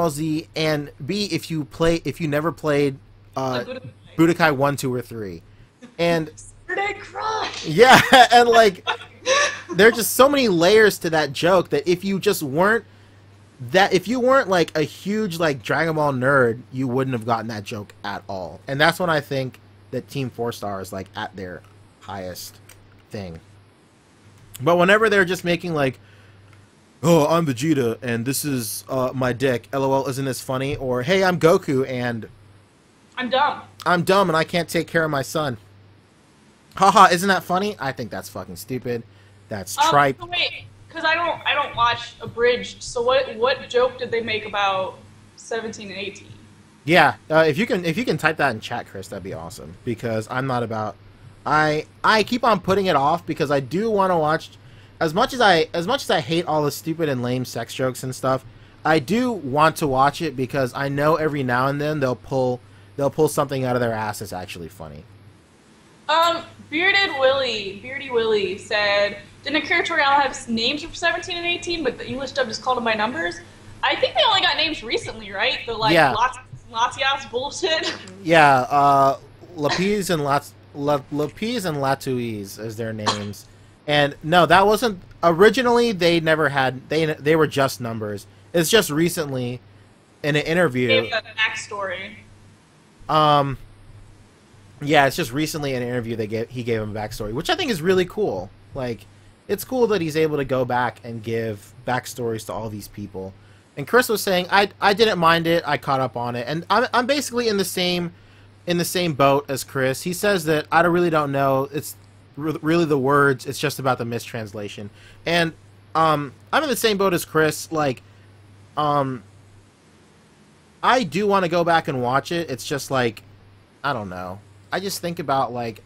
Z, and B, if you never played Budokai 1, 2, or 3. And yeah, and like there are just so many layers to that joke that if you weren't like a huge like Dragon Ball nerd, you wouldn't have gotten that joke at all. And that's when I think that Team 4-Star is like at their highest thing. But whenever they're just making like, oh, I'm Vegeta and this is my dick, LOL, isn't this funny? Or hey, I'm Goku and I'm dumb and I can't take care of my son. Haha, isn't that funny? I think that's fucking stupid. That's tripe. So wait, because I don't watch Abridged. So what joke did they make about 17 and 18? Yeah, if you can type that in chat, Chris, that'd be awesome. Because I'm not about. I keep on putting it off because I do want to watch. As much as I hate all the stupid and lame sex jokes and stuff, I do want to watch it because I know every now and then they'll pull something out of their ass that's actually funny. Beardy Willie said, didn't Akira Toriyama have names for 17 and 18, but the English dub just called them by numbers? I think they only got names recently, right? The like Latias bullshit. Yeah, Lapis and Latuis as their names. And no, that wasn't originally. They never had. They were just numbers. It's just recently in an interview. Gave a backstory. Yeah, it's just recently in an interview he gave him a backstory, which I think is really cool. Like, it's cool that he's able to go back and give backstories to all these people. And Chris was saying, I didn't mind it. I caught up on it, and I'm basically in the same boat as Chris. He says that I really don't know. It's really the words. It's just about the mistranslation. And I'm in the same boat as Chris. Like, I do want to go back and watch it. It's just like, I don't know. I just think about like,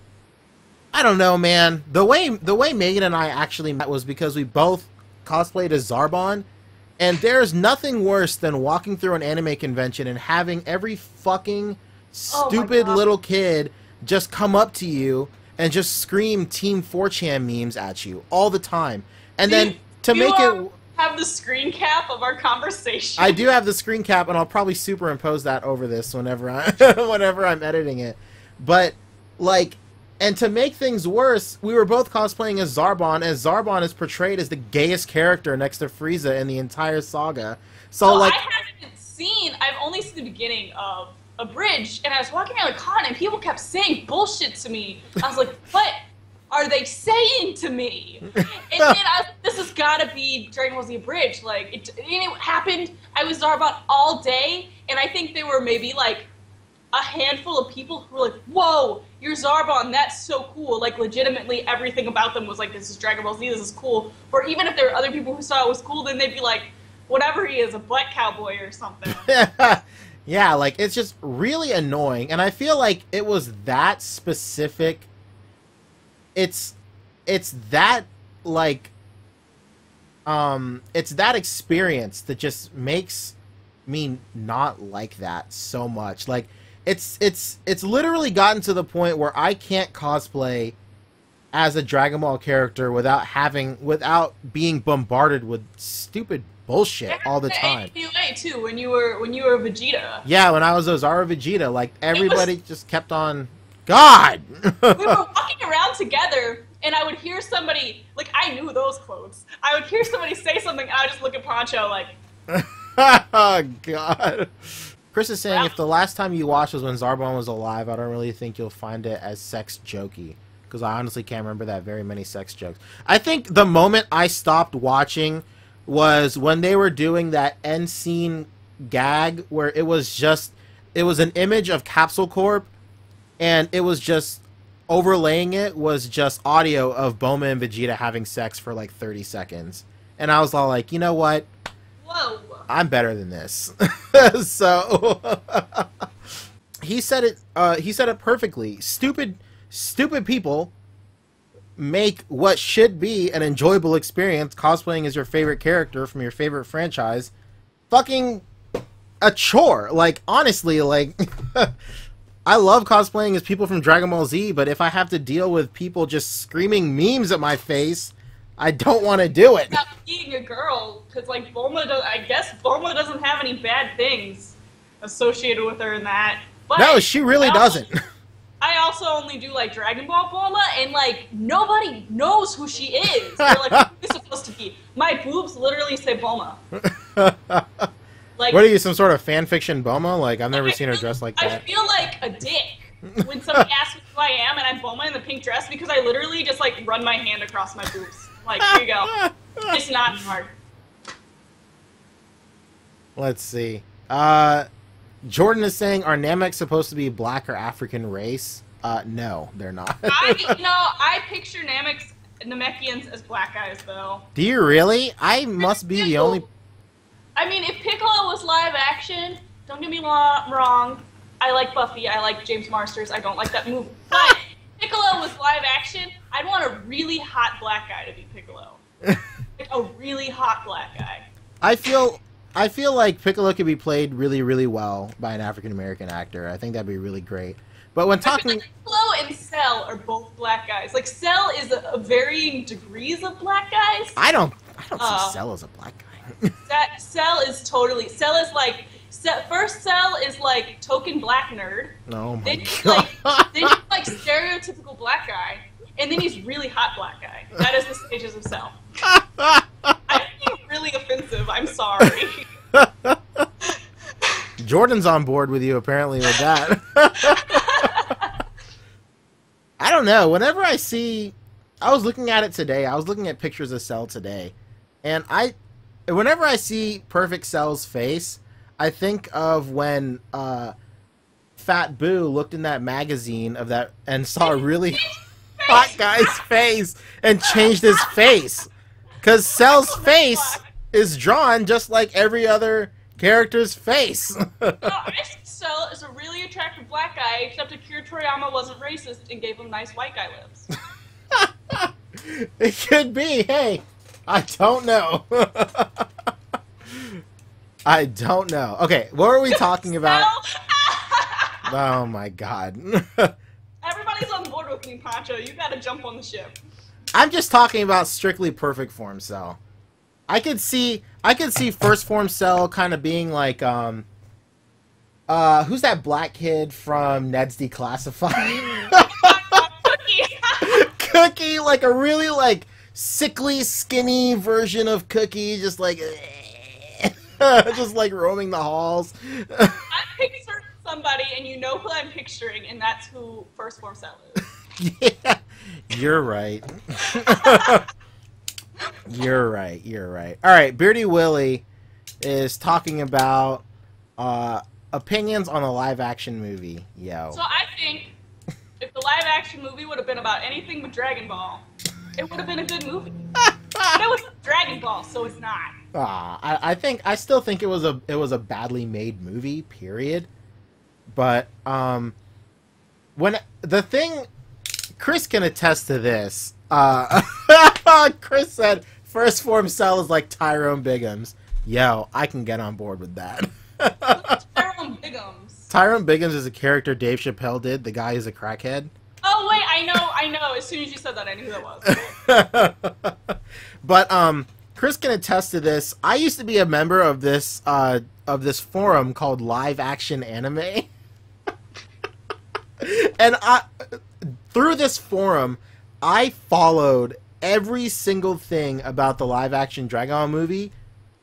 I don't know, man. The way Megan and I actually met was because we both cosplayed as Zarbon, and there's nothing worse than walking through an anime convention and having every fucking stupid little kid just come up to you and just scream Team 4chan memes at you all the time. And then to make it have the screen cap of our conversation. I do have the screen cap, and I'll probably superimpose that over this whenever I'm editing it. But like, and to make things worse, we were both cosplaying as Zarbon, as Zarbon is portrayed as the gayest character next to Frieza in the entire saga. So like, I've only seen the beginning of Abridged, and I was walking around the con, and people kept saying bullshit to me. I was like, what are they saying to me? And then this has got to be Dragon Ball Z Abridged. Like, it happened. I was Zarbon all day, and I think there were maybe like a handful of people who were like, "Whoa, you're Zarbon, that's so cool." Like, legitimately, everything about them was like, "This is Dragon Ball Z, this is cool." Or even if there were other people who saw it was cool, then they'd be like, "Whatever he is, a butt cowboy or something." Yeah, like, it's just really annoying, and I feel like it was that specific. It's that, like, it's that experience that just makes me not like that so much. Like, it's literally gotten to the point where I can't cosplay as a Dragon Ball character without being bombarded with stupid bullshit all the time. AWA too, when you were Vegeta. Yeah, when I was Ozara Vegeta, like, everybody just kept on. God! We were walking around together, and I would hear somebody, like, I knew those quotes. I would hear somebody say something, and I would just look at Poncho like... Oh, God. Chris is saying, if the last time you watched was when Zarbon was alive, I don't really think you'll find it as sex jokey. Because I honestly can't remember that very many sex jokes. I think the moment I stopped watching was when they were doing that end scene gag where it was an image of Capsule Corp, and it was just overlaying it was just audio of Bulma and Vegeta having sex for like 30 seconds. And I was all like, you know what? Whoa. I'm better than this. So he said it perfectly. Stupid people make what should be an enjoyable experience, cosplaying as your favorite character from your favorite franchise, fucking a chore. Like, honestly, like, I love cosplaying as people from Dragon Ball Z, but if I have to deal with people just screaming memes at my face, I don't want to do it. About being a girl, because, like, I guess Bulma doesn't have any bad things associated with her in that. But no, she really doesn't. I also only do, like, Dragon Ball Bulma, and, like, nobody knows who she is. They're like, who is supposed to be? My boobs literally say Bulma. Like, what are you, some sort of fanfiction Bulma? Like, I've never seen her dressed like that. I feel like a dick when somebody asks me who I am and I'm Bulma in the pink dress, because I literally just, like, run my hand across my boobs. Like, here you go. It's not hard. Let's see. Jordan is saying, are Namex supposed to be black or African race? No, they're not. I picture Namekians as black guys, though. Do you really? I must be the only... I mean, if Piccolo was live action, don't get me wrong, I like Buffy, I like James Marsters, I don't like that movie. But if Piccolo was live action, I'd want a really hot black guy to be Piccolo. Like, a really hot black guy. I feel like Piccolo could be played really, really well by an African-American actor. I think that'd be really great. But when talking... Like Piccolo and Cell are both black guys. Like, Cell is a varying degrees of black guys. I don't see Cell as a black guy. Cell is totally... Cell is like... First Cell is like token black nerd. Oh my God. Then he's like stereotypical black guy. And then he's really hot black guy. That is the stages of Cell. I'm being really offensive. I'm sorry. Jordan's on board with you, apparently, with that. I don't know. Whenever I see... I was looking at it today. I was looking at pictures of Cell today. And whenever I see Perfect Cell's face, I think of when Fat Boo looked in that magazine of that and saw a really hot guy's face and changed his face. Because Cell's face is drawn just like every other character's face. I think Cell is a really attractive black guy, except Akira Toriyama wasn't racist and gave him nice white guy lips. It could be. Hey, I don't know. I don't know. Okay, what were we talking about? Oh my God. Everybody's on board with me, Pancho. You gotta jump on the ship. I'm just talking about strictly perfect form Cell. I could see first form Cell kind of being like who's that black kid from Ned's Declassified? Cookie, like a really like sickly, skinny version of Cookie, just like just like roaming the halls. I'm picturing somebody, and you know who I'm picturing, and that's who first form Cell is. Yeah, you're right. You're right. You're right. All right, Beardy Willie is talking about opinions on a live-action movie. Yo. So I think if the live-action movie would have been about anything but Dragon Ball, it would have been a good movie. But it was Dragon Ball, so it's not. I still think it was a badly made movie. Period. But when the thing, Chris can attest to this. Chris said first form Cell is like Tyrone Biggums. Yo, I can get on board with that. Tyrone Biggums. Tyrone Biggums is a character Dave Chappelle did. The guy is a crackhead. Oh wait, I know. As soon as you said that, I knew who that was. But Chris can attest to this. I used to be a member of this forum called Live Action Anime, and through this forum, I followed every single thing about the live action Dragon Ball movie,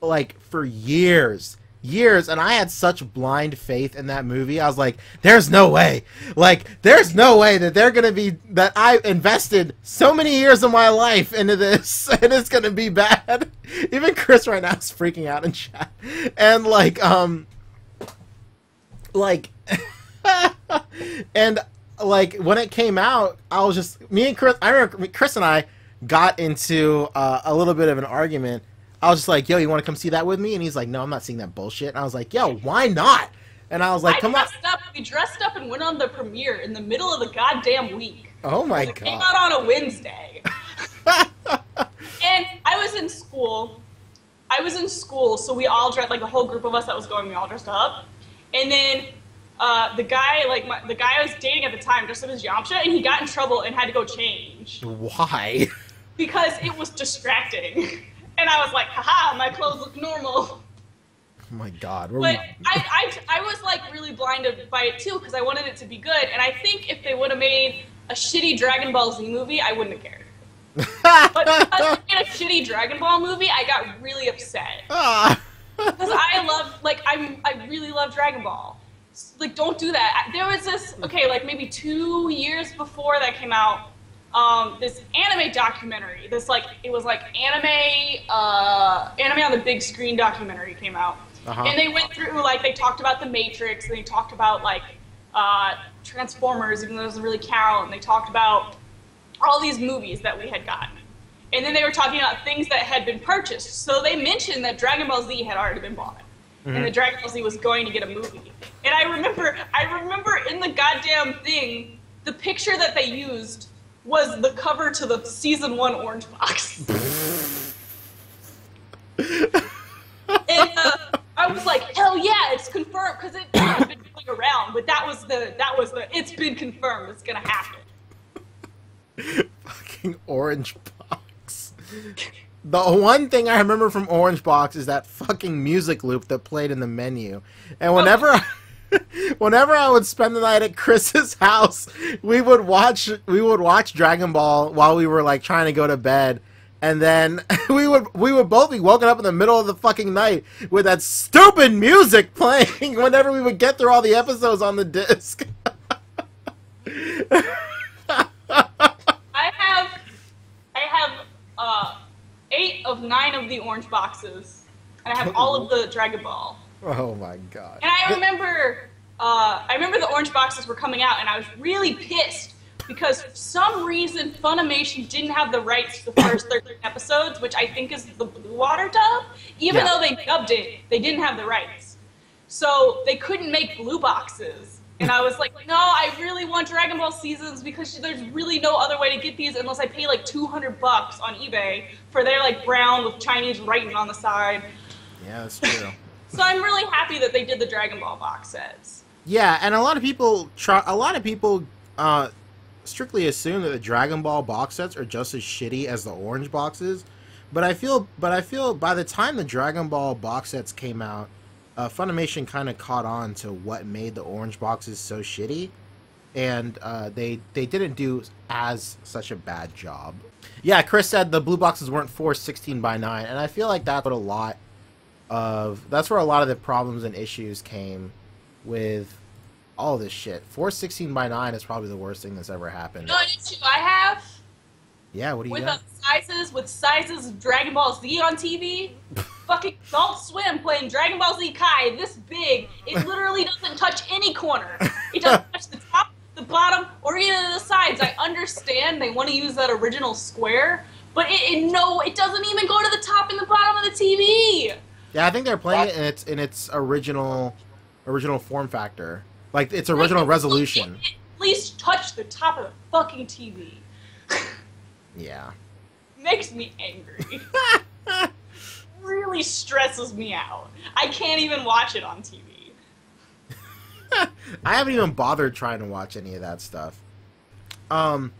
like for years, and I had such blind faith in that movie. I was like, there's no way that they're gonna be, that I invested so many years of my life into this and it's gonna be bad. Even Chris right now is freaking out in chat. And and when it came out, I was just, I remember Chris and I got into a little bit of an argument. I was just like, yo, you want to come see that with me? And he's like, no, I'm not seeing that bullshit. And I was like, yo, why not? And I was like, come on. We dressed up and went on the premiere in the middle of the goddamn week. Oh my God. It came out on a Wednesday. And I was in school, so we all dressed, like the whole group of us that was going, we all dressed up. And then the guy I was dating at the time dressed up as Yamcha, and he got in trouble and had to go change. Why? Because it was distracting. And I was like, haha, my clothes look normal. Oh my God. But I was like really blinded by it too, because I wanted it to be good. And I think if they would have made a shitty Dragon Ball Z movie, I wouldn't have cared. But because they made a shitty Dragon Ball movie, I got really upset. Because I really love Dragon Ball. Like, don't do that. There was this, like maybe 2 years before that came out, this anime documentary. It was like anime on the big screen documentary came out. And they went through, they talked about The Matrix, and they talked about, Transformers, even though it doesn't really count, and they talked about all these movies that we had gotten. And then they were talking about things that had been purchased. So they mentioned that Dragon Ball Z had already been bought. And that Dragon Ball Z was going to get a movie. And I remember in the goddamn thing, the picture that they used was the cover to the season 1 orange box. And I was like, hell yeah, it's confirmed, because it had been going around, but that was the it's been confirmed, it's gonna happen. Fucking orange box. The one thing I remember from Orange Box is that fucking music loop that played in the menu. And whenever I would spend the night at Chris's house, we would watch Dragon Ball while we were trying to go to bed. And then we would both be woken up in the middle of the fucking night with that stupid music playing whenever we would get through all the episodes on the disc. I have 8 of 9 of the orange boxes, and I have all of the Dragon Ball. Oh my God! And I remember the orange boxes were coming out, and I was really pissed because for some reason Funimation didn't have the rights to the first 13 episodes, which I think is the Blue Water dub. Even though they dubbed it, they didn't have the rights, so they couldn't make blue boxes. And I was like, no, I really want Dragon Ball seasons because there's really no other way to get these unless I pay $200 on eBay for their brown with Chinese writing on the side. Yeah, that's true. So I'm really happy that they did the Dragon Ball box sets. Yeah, and a lot of people strictly assume that the Dragon Ball box sets are just as shitty as the orange boxes. But I feel by the time the Dragon Ball box sets came out, Funimation kind of caught on to what made the orange boxes so shitty, and they didn't do such a bad job. Yeah, Chris said the blue boxes weren't forced 16:9, and I feel like that's where a lot of the problems and issues came with all this shit. Force 16:9 is probably the worst thing that's ever happened. You know what issue I have? Yeah, what do you with got? With sizes of Dragon Ball Z on TV? Fucking Adult Swim playing Dragon Ball Z Kai this big. It literally doesn't touch any corner. It doesn't touch the top, the bottom, or even the sides. I understand they want to use that original square, but it doesn't even go to the top and the bottom of the TV. Yeah, I think they're playing it in its original form factor. Like, its original resolution. At least touch the top of the fucking TV. Yeah. Makes me angry. Really stresses me out. I can't even watch it on TV. I haven't even bothered trying to watch any of that stuff. I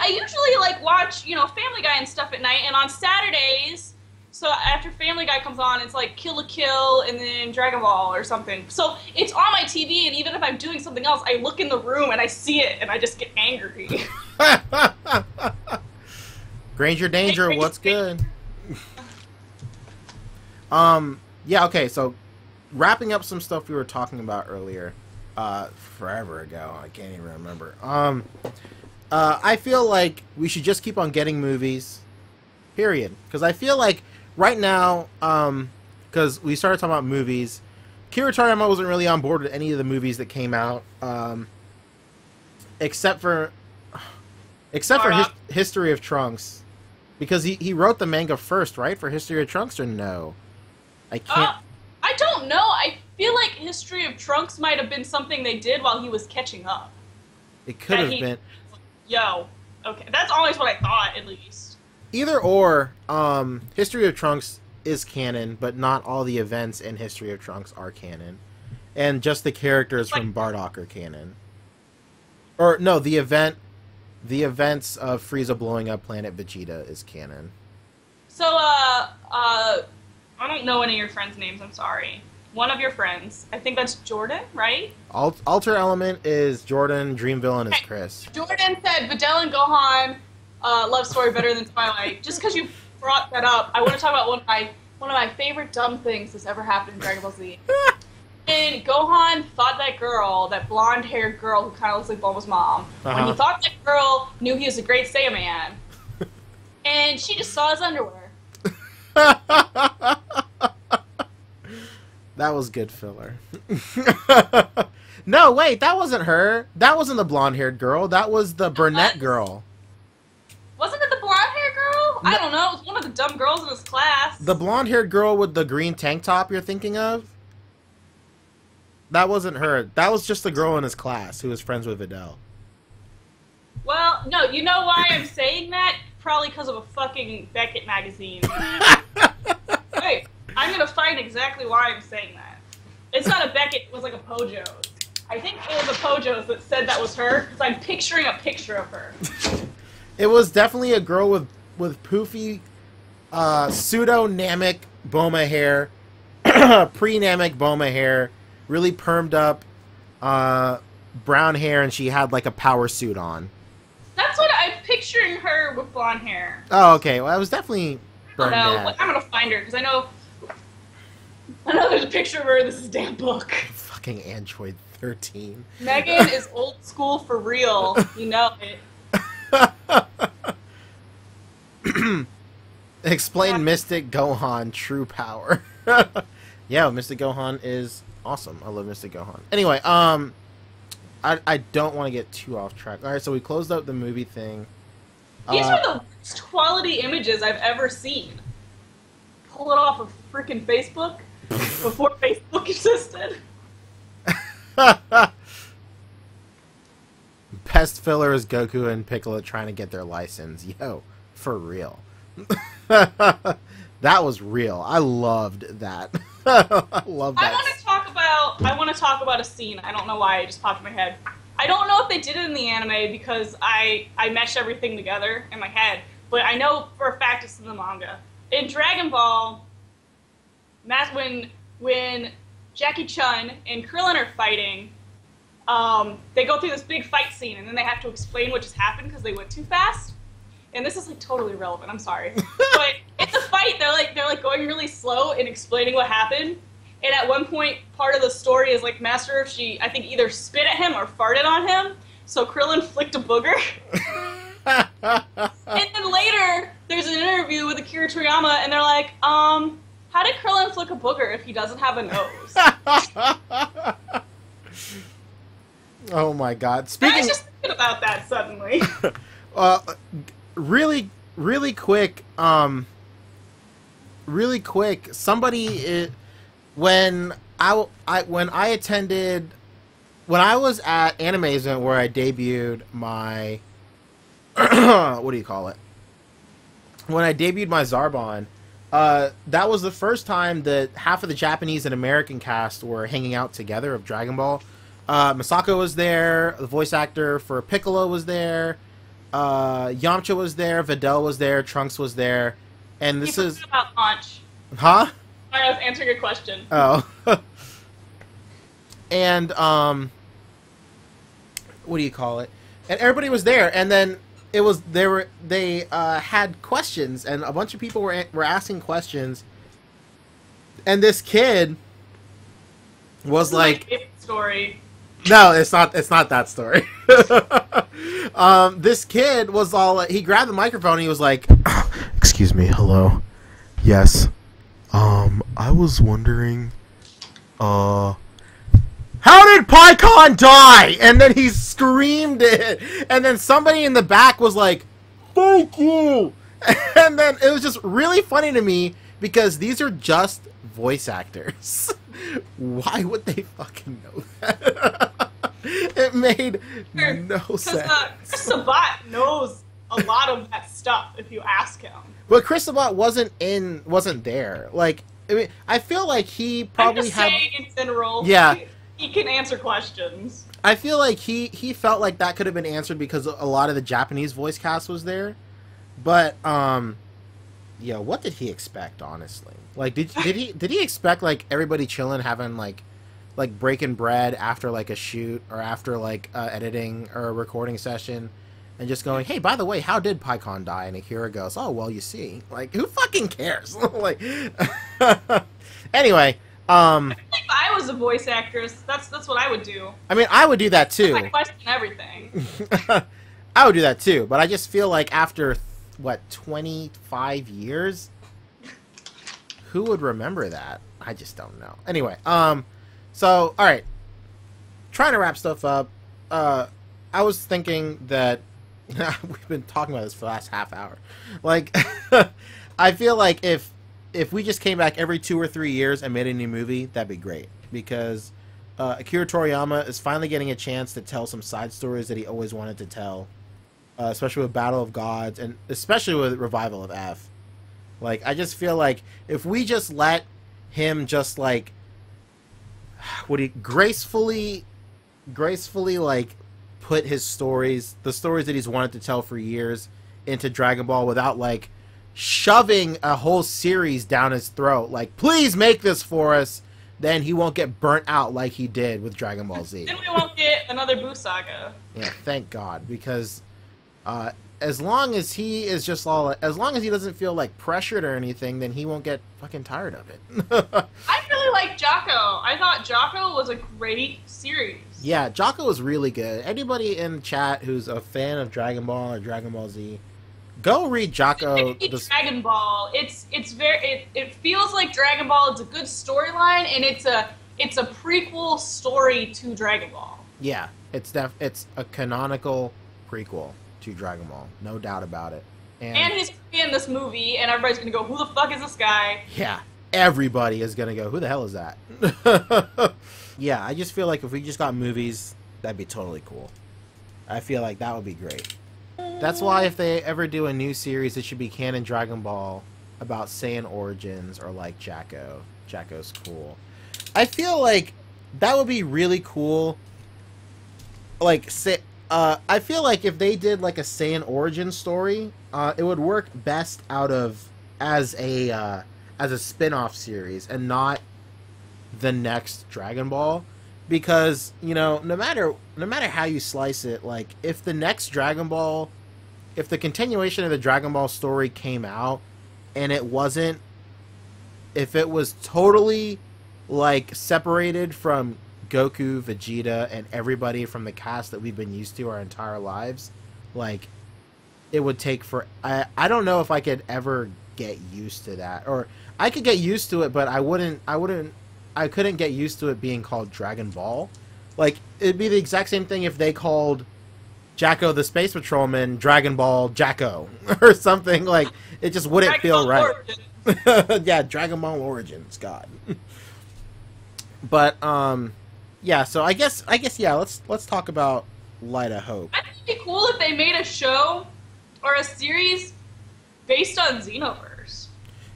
usually like watch, Family Guy and stuff at night, and on Saturdays, so after Family Guy comes on, it's like Kill la Kill and then Dragon Ball or something. So it's on my TV, and even if I'm doing something else, I look in the room and I see it, and I just get angry. Granger Danger, what's good? Yeah, okay, so wrapping up some stuff we were talking about earlier, forever ago, I can't even remember. I feel like we should just keep on getting movies, period. Because I feel like right now, because we started talking about movies, Kira Toriyama wasn't really on board with any of the movies that came out, except for History of Trunks. Because he wrote the manga first, right? For History of Trunks, or no? I can't... I don't know. I feel like History of Trunks might have been something they did while he was catching up. It could have been. Yo. Okay. That's always what I thought, at least. Either or, History of Trunks is canon, but not all the events in History of Trunks are canon. And just the characters from Bardock are canon. Or, no, the events of Frieza blowing up planet Vegeta is canon. So, I don't know any of your friends' names, I'm sorry. One of your friends. I think that's Jordan, right? Alter Element is Jordan, Dream Villain is Chris. Jordan said Videl and Gohan love story better than Twilight. Just because you brought that up, I want to talk about one of my favorite dumb things that's ever happened in Dragon Ball Z. And Gohan thought that girl, that blonde-haired girl who kind of looks like Bulma's mom, when he thought that girl knew he was a great Saiyaman, and she just saw his underwear. That was good filler. No, wait, that wasn't her. That wasn't the blonde-haired girl. That was the brunette girl. Wasn't it the blonde-haired girl? No. I don't know. It was one of the dumb girls in his class. The blonde-haired girl with the green tank top you're thinking of? That wasn't her. That was just the girl in his class who was friends with Videl. Well, no, you know why I'm saying that? Probably because of a fucking Beckett magazine. Wait, I'm gonna find exactly why I'm saying that. It's not a Beckett, it was like a Pojo's. I think it was a Pojo's that said that was her, because I'm picturing a picture of her. It was definitely a girl with poofy, pseudo-Namek Boma hair, pre-Namek Boma hair, really permed up, brown hair, and she had like a power suit on. That's what I'm picturing her with blonde hair. Oh, okay. Well, I was definitely brunette. I'm gonna find her because I know there's a picture of her in this damn book. Fucking Android 13. Megan is old school for real. You know it. Explain Mystic Gohan true power. Yeah, Mystic Gohan is awesome. I love Mystic Gohan. Anyway, I don't want to get too off track. All right, so we closed out the movie thing. These are the worst quality images I've ever seen. Pull it off of freaking Facebook before Facebook existed. Best filler is Goku and Piccolo trying to get their license. Yo, for real. That was real. I loved that. I love that. I want to talk about a scene. I don't know why it just popped in my head. I don't know if they did it in the anime because I meshed everything together in my head, but I know for a fact it's in the manga. In Dragon Ball, when Jackie Chun and Krillin are fighting, they go through this big fight scene, and then they have to explain what just happened because they went too fast. And this is like totally irrelevant. I'm sorry, but in the fight, they're like going really slow and explaining what happened. And at one point, part of the story is like Master Roshi, I think, either spit at him or farted on him. So Krillin flicked a booger. And then later, there's an interview with Akira Toriyama, and they're like, how did Krillin flick a booger if he doesn't have a nose? Oh my God! I was just thinking about that suddenly. Really quick. Really quick. Somebody, when I was at Animazement where I debuted my what do you call it? When I debuted my Zarbon, that was the first time that half of the Japanese and American cast were hanging out together of Dragon Ball. Masako was there, the voice actor for Piccolo was there, Yamcha was there, Videl was there, Trunks was there, and this is about launch. Huh? Sorry, I was answering your question. Oh. And what do you call it? And everybody was there, and then they had questions, and a bunch of people were asking questions, and this kid was like, story. No, it's not that story. This kid was all, he grabbed the microphone and he was like, "Excuse me, hello. Yes. I was wondering, how did PyCon die?" And then he screamed it. And then somebody in the back was like, "Thank you." And then it was just really funny to me because these are just voice actors. Why would they fucking know that? It made no sense. Chris Sabat knows a lot of that stuff if you ask him. But Chris Sabat wasn't there. Like, I mean, I feel like he probably I'm just saying in general. Yeah. He can answer questions. I feel like he felt like that could have been answered because a lot of the Japanese voice cast was there. But yeah, what did he expect, honestly? Like, did he expect like everybody chilling, having like breaking bread after like a shoot or after like editing or a recording session, and just going, "Hey, by the way, how did PyCon die?" And Akira goes, "Oh, well, you see." Like, who fucking cares? Like, anyway. If I was a voice actress, that's what I would do. I mean, I would do that too. I question everything. I would do that too, but I just feel like after what 25 years, who would remember that? I just don't know. Anyway, so all right, trying to wrap stuff up. I was thinking that we've been talking about this for the last half hour. Like, I feel like if we just came back every 2 or 3 years and made a new movie, that'd be great. Because Akira Toriyama is finally getting a chance to tell some side stories that he always wanted to tell. Especially with Battle of Gods, and especially with Revival of F. Like, I just feel like if we just let him just, like, gracefully, like, put his stories, the stories that he's wanted to tell for years, into Dragon Ball without, like, shoving a whole series down his throat, like, "Please make this for us," then he won't get burnt out like he did with Dragon Ball Z. Then we won't get another Buu Saga. Yeah, thank God, because as long as he is just as long as he doesn't feel like pressured or anything, then he won't get fucking tired of it. I really like Jocko. I thought Jocko was a great series. Yeah, Jocko was really good. Anybody in chat who's a fan of Dragon Ball or Dragon Ball Z, go read Jocko. Dragon Ball. It feels like Dragon Ball. It's a good storyline, and it's a prequel story to Dragon Ball. Yeah, it's a canonical prequel to Dragon Ball, no doubt about it. And he's in this movie, and everybody's gonna go, "Who the fuck is this guy?" Yeah, everybody is gonna go, "Who the hell is that?" Yeah, I just feel like if we just got movies, that'd be totally cool. I feel like that would be great. That's why if they ever do a new series, it should be canon Dragon Ball about Saiyan origins or like Jacko. Jacko's cool. I feel like that would be really cool. Like, I feel like if they did like a Saiyan origin story, it would work best out of as a spin-off series and not the next Dragon Ball, because no matter how you slice it, like if the next Dragon Ball, if the continuation of the Dragon Ball story came out and if it was totally like, separated from Goku, Vegeta, and everybody from the cast that we've been used to our entire lives, like, it would take for... I don't know if I could ever get used to that. Or, I could get used to it, but I couldn't get used to it being called Dragon Ball. Like, it'd be the exact same thing if they called Jacko the Space Patrolman Dragon Ball Jacko. Or something, like, it just wouldn't feel right. Yeah, Dragon Ball Origins, God. But, yeah, so I guess, yeah, let's talk about Light of Hope. I think it'd be cool if they made a show or a series based on Xenoverse.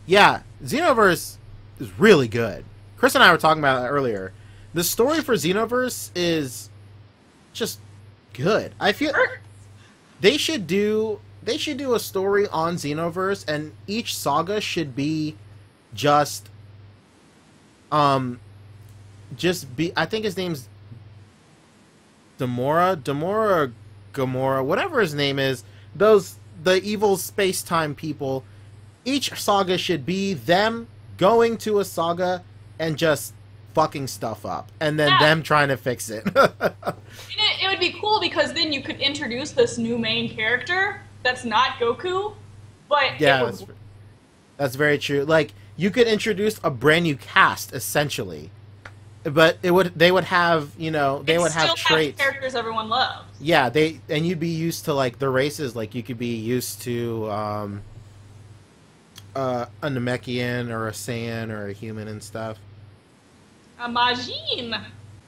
Yeah, Xenoverse is really good. Chris and I were talking about that earlier. The story for Xenoverse is just good. I feel they should do a story on Xenoverse, and each saga should be just I think his name's Gamora, whatever his name is. The evil space-time people. Each saga should be them going to a saga and just fucking stuff up, and then them trying to fix it. It would be cool because then you could introduce this new main character that's not Goku, but yeah, that's very true. Like, you could introduce a brand new cast essentially, but they would have, you know, they would have traits, characters everyone loves. Yeah, and you'd be used to, like, the races. Like, you could be used to a Namekian or a Saiyan or a human and stuff. A Majin.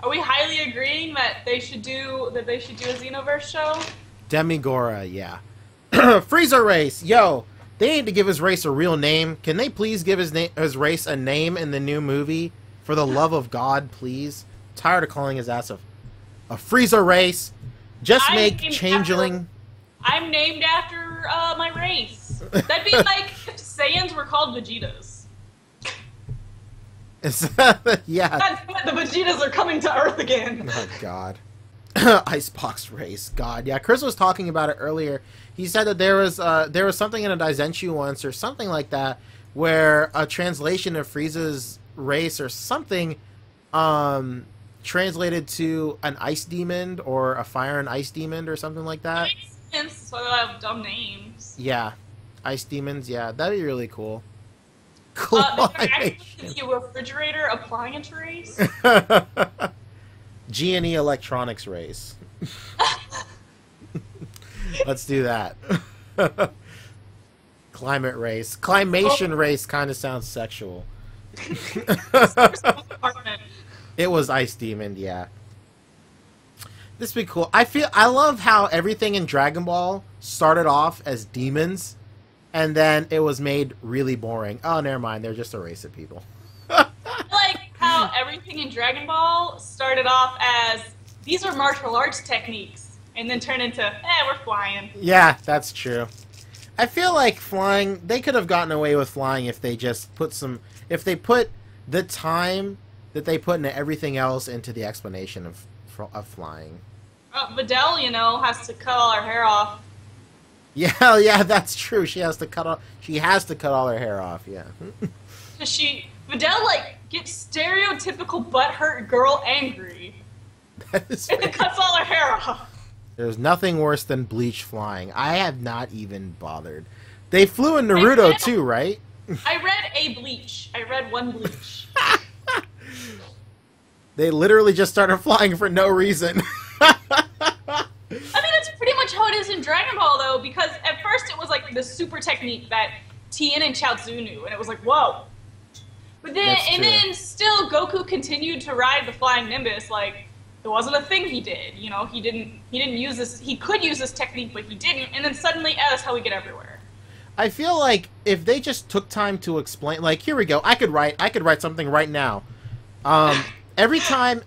Are we highly agreeing that they should do a Xenoverse show? Demigora, yeah. Frieza race, yo. They need to give his race a real name. Can they please give his race a name in the new movie? For the love of God, please. I'm tired of calling his ass a Frieza race. Just make Changeling. I'm named after my race. That'd be like if Saiyans were called Vegetas. Yeah. The Vegetas are coming to Earth again. Oh, God. Icebox race. God. Yeah, Chris was talking about it earlier. He said that there was something in a Daizenshu once or something like that where a translation of Frieza's race or something translated to an ice demon or a fire and ice demon or something like that. So they have dumb names. Yeah. Ice demons, yeah. That'd be really cool. Actually, a refrigerator appliance race? G&E electronics race. Let's do that. Climate race. Climation race kind of sounds sexual. It was Ice Demon, yeah. This would be cool. I love how everything in Dragon Ball started off as demons, and then it was made really boring. Oh, never mind. They're just a race of people. I like how everything in Dragon Ball started off as, these are martial arts techniques, and then turned into, we're flying. Yeah, that's true. I feel like flying, they could have gotten away with flying if they just if they put the time that they put into everything else into the explanation of flying. Videl, has to cut all her hair off. Yeah, that's true. She has to cut all her hair off. Yeah. Videl gets stereotypical butthurt girl angry. That is and then cuts all her hair off. There's nothing worse than Bleach flying. I have not even bothered. They flew in Naruto too, right? I read a Bleach. I read one Bleach. They literally just started flying for no reason. I mean, that's pretty much how it is in Dragon Ball, though, because at first it was like the super technique that Tien and Chaozu knew, and it was like, whoa. But then, still, Goku continued to ride the flying Nimbus. Like, it wasn't a thing he did. He didn't use this. He could use this technique, but he didn't. And then suddenly, that's how we get everywhere. I feel like if they just took time to explain, like, here we go. I could write something right now. Every time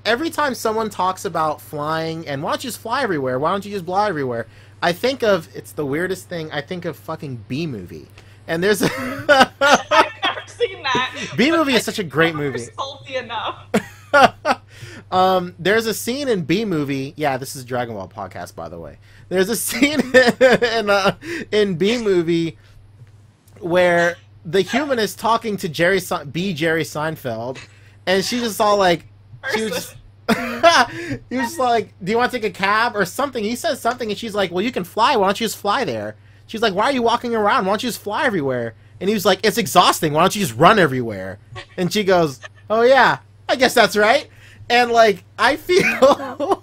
someone talks about flying, and why don't you just fly everywhere? Why don't you just fly everywhere? I think of, it's the weirdest thing, I think of fucking B-Movie. And there's I've never seen that. B-Movie is such a great movie. Salty enough. There's a scene in B-Movie. Yeah, this is a Dragon Ball podcast, by the way. There's a scene in B-Movie where the human is talking to Jerry Seinfeld, And she just all like, she was just, he was just like, do you want to take a cab or something? He says something, and she's like, well, you can fly. Why don't you just fly there? She's like, why are you walking around? Why don't you just fly everywhere? And he was like, it's exhausting. Why don't you just run everywhere? And she goes, oh, yeah, I guess that's right. And, like, I feel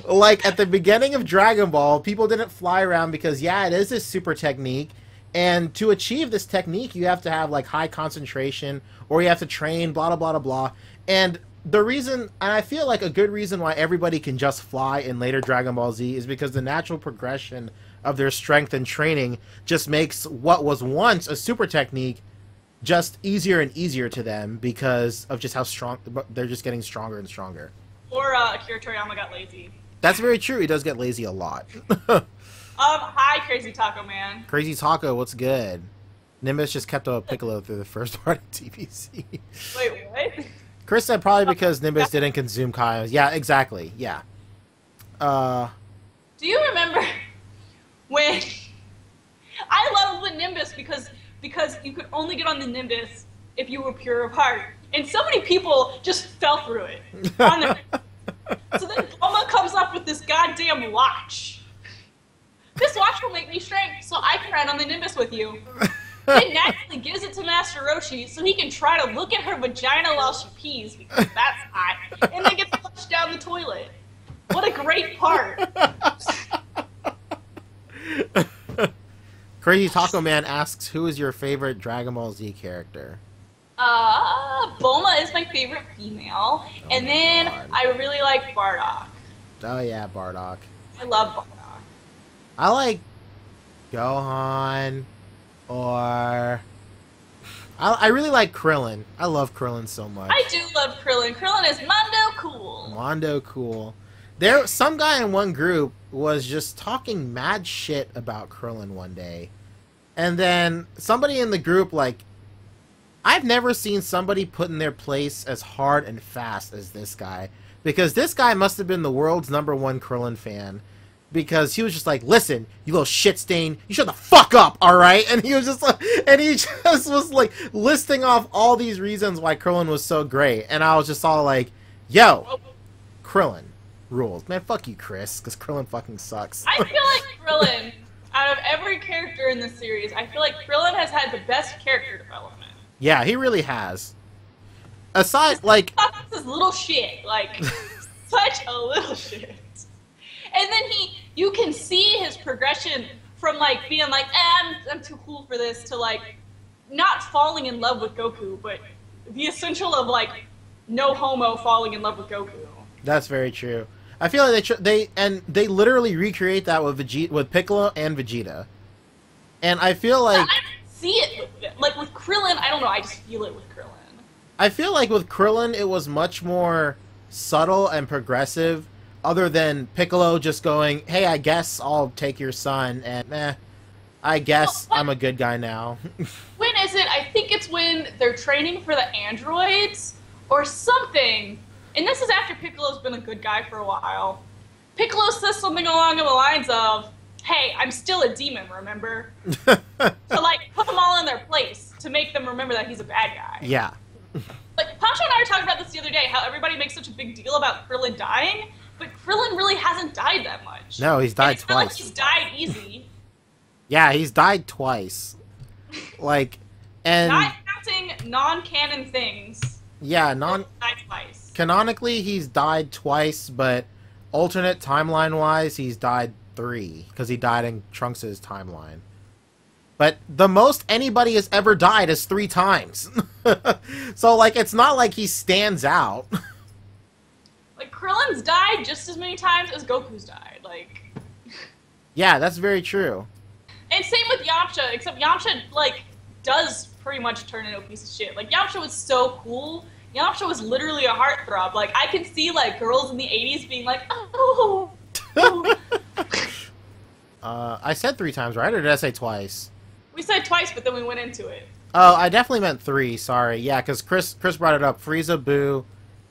like at the beginning of Dragon Ball, people didn't fly around because, yeah, it is a super technique. And to achieve this technique, you have to have, like, high concentration, or you have to train, blah, blah, blah, blah, blah. And the reason, and I feel like a good reason why everybody can just fly in later Dragon Ball Z is because the natural progression of their strength and training just makes what was once a super technique just easier and easier to them because of just how strong they're just getting stronger and stronger. Or Akira Toriyama got lazy. That's very true. He does get lazy a lot. Hi, Crazy Taco Man. Crazy Taco, what's good? Nimbus just kept a Piccolo through the first part of TBC. Wait, what? Chris said probably because Nimbus didn't consume Kaios. Yeah, exactly. Yeah. Do you remember when I love the Nimbus because you could only get on the Nimbus if you were pure of heart, and so many people just fell through it. So then Bulma comes up with this goddamn watch. This watch will make me strong, so I can ride on the Nimbus with you. It naturally gives it to Master Roshi so he can try to look at her vagina while she pees because that's hot, and then gets flushed down the toilet. What a great part. Crazy Taco Man asks, who is your favorite Dragon Ball Z character? Bulma is my favorite female, and then God. I really like Bardock. Oh yeah, Bardock. I love Bardock. I like Gohan, or I really like Krillin. I love Krillin so much. I do love Krillin. Krillin is Mondo cool. Mondo cool. There, some guy in one group was just talking mad shit about Krillin one day. And then somebody in the group, like, I've never seen somebody put in their place as hard and fast as this guy. Because this guy must have been the world's #1 Krillin fan. Because he was just like, listen, you little shit stain, you shut the fuck up, alright? And he was just like, and he just was like listing off all these reasons why Krillin was so great. And I was just all like, yo, Krillin rules. Man, fuck you, Chris, because Krillin fucking sucks. I feel like Krillin, out of every character in this series, I feel like Krillin has had the best character development. Yeah, he really has. Aside, like... This little shit, like, such a little shit. And then you can see his progression from, like, being like, I'm too cool for this, to, like, not falling in love with Goku, but the essential of, like, no homo falling in love with Goku. That's very true. I feel like they literally recreate that with Piccolo and Vegeta. And I feel like... I see it with Krillin, I don't know, I just feel it with Krillin. I feel like with Krillin, it was much more subtle and progressive, other than Piccolo just going, hey, I guess I'll take your son, and I guess I'm a good guy now. When is it? I think it's when they're training for the androids, or something. And this is after Piccolo's been a good guy for a while. Piccolo says something along the lines of, hey, I'm still a demon, remember? To, like, put them all in their place, to make them remember that he's a bad guy. Yeah. Like, Pancho and I were talking about this the other day, how everybody makes such a big deal about Krillin dying, but Krillin really hasn't died that much. No, he's died twice. Not like he's died easy. Yeah, he's died twice. Like, and... Not counting non-canon things. Yeah, died twice. Canonically, he's died twice, but alternate timeline-wise, he's died 3, because he died in Trunks' timeline. But the most anybody has ever died is 3 times. So, like, it's not like he stands out. Like, Krillin's died just as many times as Goku's died, like... Yeah, that's very true. And same with Yamcha, except Yamcha, like, does pretty much turn into a piece of shit. Like, Yamcha was so cool. Yamcha was literally a heartthrob. Like, I can see, like, girls in the 80s being like, oh. I said 3 times, right? Or did I say twice? We said twice, but then we went into it. Oh, I definitely meant 3, sorry. Yeah, because Chris brought it up. Frieza, Boo,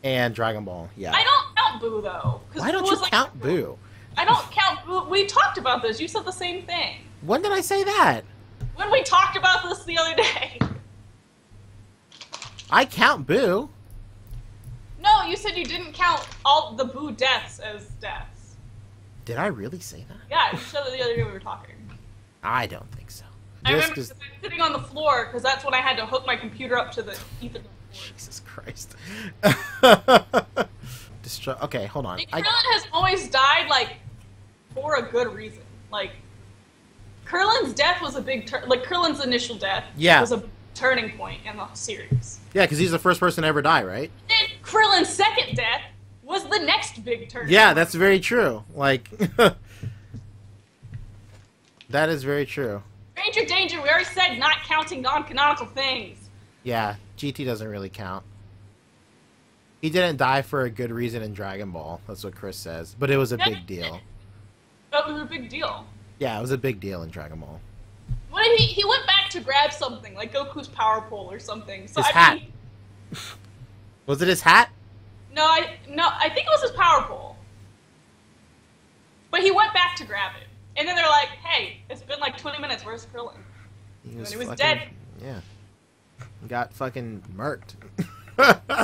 and Dragonball. Yeah. I don't count Boo, though. Why don't you count Boo? I don't count Boo. We talked about this. You said the same thing. When did I say that? When we talked about this the other day. I count Boo. No, you said you didn't count all the Boo deaths as deaths. Did I really say that? Yeah, you said that the other day we were talking. I don't think so. I remember sitting on the floor, because that's when I had to hook my computer up to the Ethernet. Jesus Christ. Okay, hold on. Krillin has always died, like, for a good reason. Like, Krillin's death was a big Krillin's initial death was a turning point in the series. Yeah, because he's the first person to ever die, right? Then Krillin's second death was the next big turning Yeah, point. that's very true. Like, that is very true. Stranger danger, we already said not counting non-canonical things. Yeah, GT doesn't really count. He didn't die for a good reason in Dragon Ball. That's what Chris says. But it was a big deal. That was a big deal. Yeah, it was a big deal in Dragon Ball. What he went back to grab something, like Goku's power pole or something. So His hat. Was it his hat? No, I think it was his power pole. But he went back to grab it. And then they're like, hey, it's been like 20 minutes, where's Krillin? He was dead. Yeah. He got fucking murked. But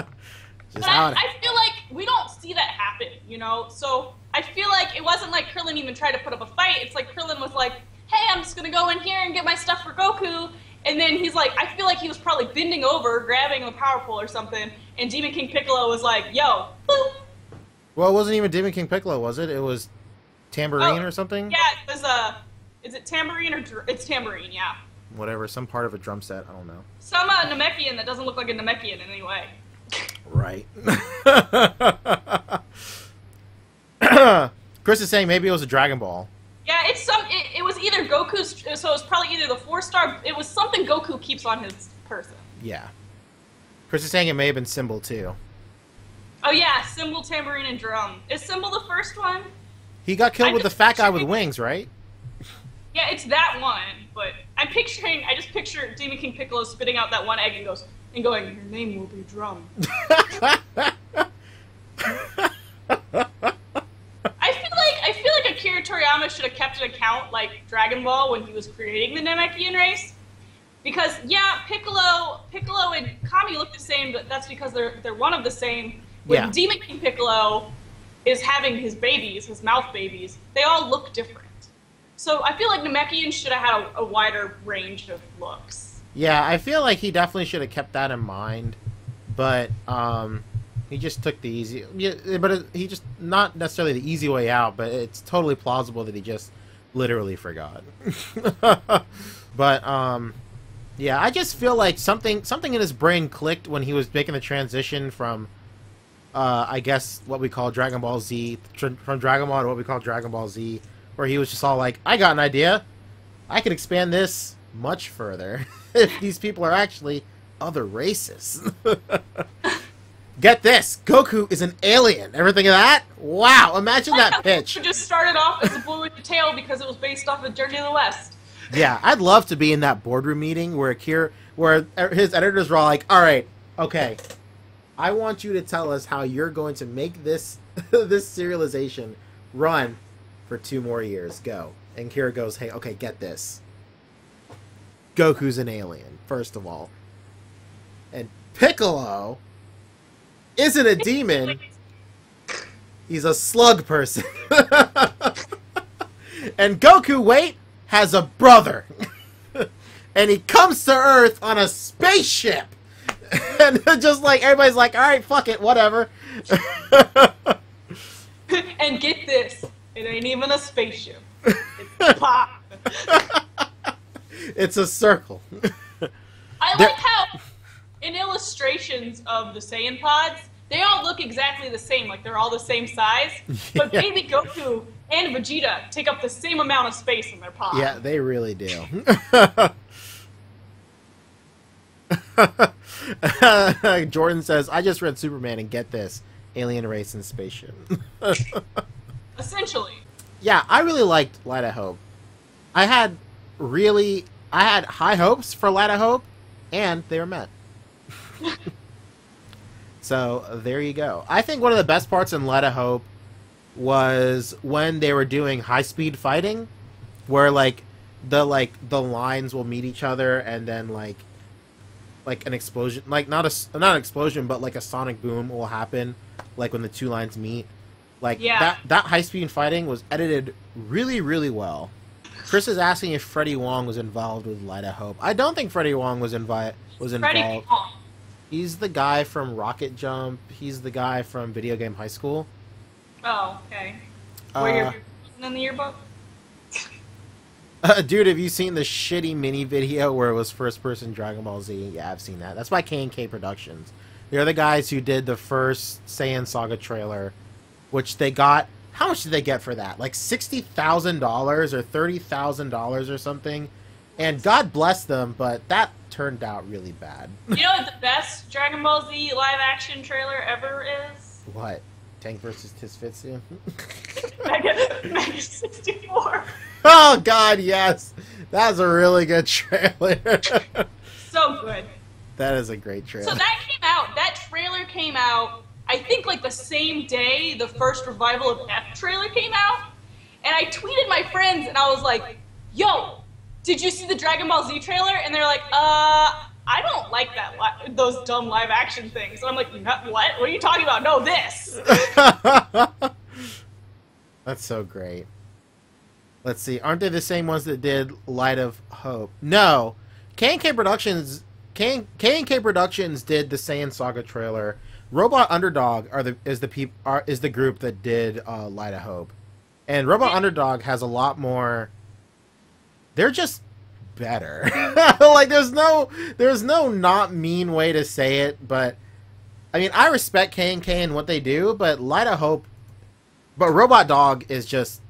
I feel like we don't see that happen, you know? So I feel like it wasn't like Krillin even tried to put up a fight. It's like Krillin was like, hey, I'm just going to go in here and get my stuff for Goku. And then he's like, I feel like he was probably bending over, grabbing the power pole or something. And Demon King Piccolo was like, yo, boom. Well, it wasn't even Demon King Piccolo, was it? It was Tambourine or something? Yeah, it was, is it Tambourine or... It's Tambourine, yeah. Whatever, some part of a drum set, I don't know. Some Namekian that doesn't look like a Namekian in any way. Right. Chris is saying maybe it was a Dragon Ball. Yeah, it was either Goku's, so it was probably either the 4-star, it was something Goku keeps on his person. Yeah. Chris is saying it may have been Symbol too. Oh yeah, Symbol, Tambourine, and Drum. Is Symbol the first one? He got killed with the fat guy with wings, right? Yeah, it's that one, but I just picture Demon King Piccolo spitting out that one egg and going, your name will be Drum. I feel like Akira Toriyama should have kept an account like Dragon Ball when he was creating the Namekian race. Because yeah, Piccolo and Kami look the same, but that's because they're one of the same. When Demon King Piccolo is having his babies, his mouth babies, they all look different. So I feel like Namekian should have had a wider range of looks. Yeah, I feel like he definitely should have kept that in mind, but he just took the easy. Yeah, but he just not necessarily the easy way out, but it's totally plausible that he just literally forgot. But yeah, I just feel like something in his brain clicked when he was making the transition from I guess what we call Dragon Ball Z, from Dragon Ball to what we call Dragon Ball Z, where he was just all like, I got an idea. I could expand this much further if these people are actually other races. Get this, Goku is an alien. Ever think of that? Wow, imagine that pitch. Goku just started off as a boy with a tail because it was based off of Journey to the West. Yeah, I'd love to be in that boardroom meeting where his editors were all like, all right, okay, I want you to tell us how you're going to make this this serialization run for 2 more years. Go. And Kira goes, hey, okay, get this. Goku's an alien, first of all. And Piccolo isn't a demon. He's a slug person. And Goku, wait, has a brother. And he comes to Earth on a spaceship. And just like, everybody's like, alright, fuck it, whatever. And get this, it ain't even a spaceship. It's pop. It's a circle. I like how in illustrations of the Saiyan pods, they all look exactly the same, like they're all the same size. But baby Goku and Vegeta take up the same amount of space in their pod. Yeah, they really do. Jordan says, I just read Superman and get this. Alien race and spaceship. Essentially. Yeah, I really liked Light of Hope. I had high hopes for Light of Hope, and they were met. So, there you go. I think one of the best parts in Light of Hope was when they were doing high-speed fighting, where, the lines will meet each other, and then, like an explosion, like not an explosion, but like a sonic boom will happen, like when the two lines meet. Like that high speed fighting was edited really, really well. Chris is asking if Freddie Wong was involved with Light of Hope. I don't think Freddie Wong was involved. Freddie Wong. He's the guy from Rocket Jump. He's the guy from Video Game High School. Oh, okay. Were you in the yearbook? Dude, have you seen the shitty mini video where it was first-person Dragon Ball Z? Yeah, I've seen that. That's by K&K Productions. They're the guys who did the first Saiyan Saga trailer, which they got... How much did they get for that? Like $60,000 or $30,000 or something? And God bless them, but that turned out really bad. You know what the best Dragon Ball Z live-action trailer ever is? What? Tank versus Tisfitsu? Mega 64. Oh, God, yes. That was a really good trailer. So good. That is a great trailer. So that trailer came out, I think, like the same day the first Revival of F trailer came out. And I tweeted my friends, and I was like, yo, did you see the Dragon Ball Z trailer? And they're like, I don't like those dumb live action things. And I'm like, what? What are you talking about? No, this. That's so great. Let's see. Aren't they the same ones that did Light of Hope? No. K&K Productions did the Saiyan Saga trailer. Robot Underdog is the group that did Light of Hope. And Robot Underdog has a lot more. They're just better. Like there's no not mean way to say it, but I mean I respect K&K and what they do, but Light of Hope, but Robot Dog is just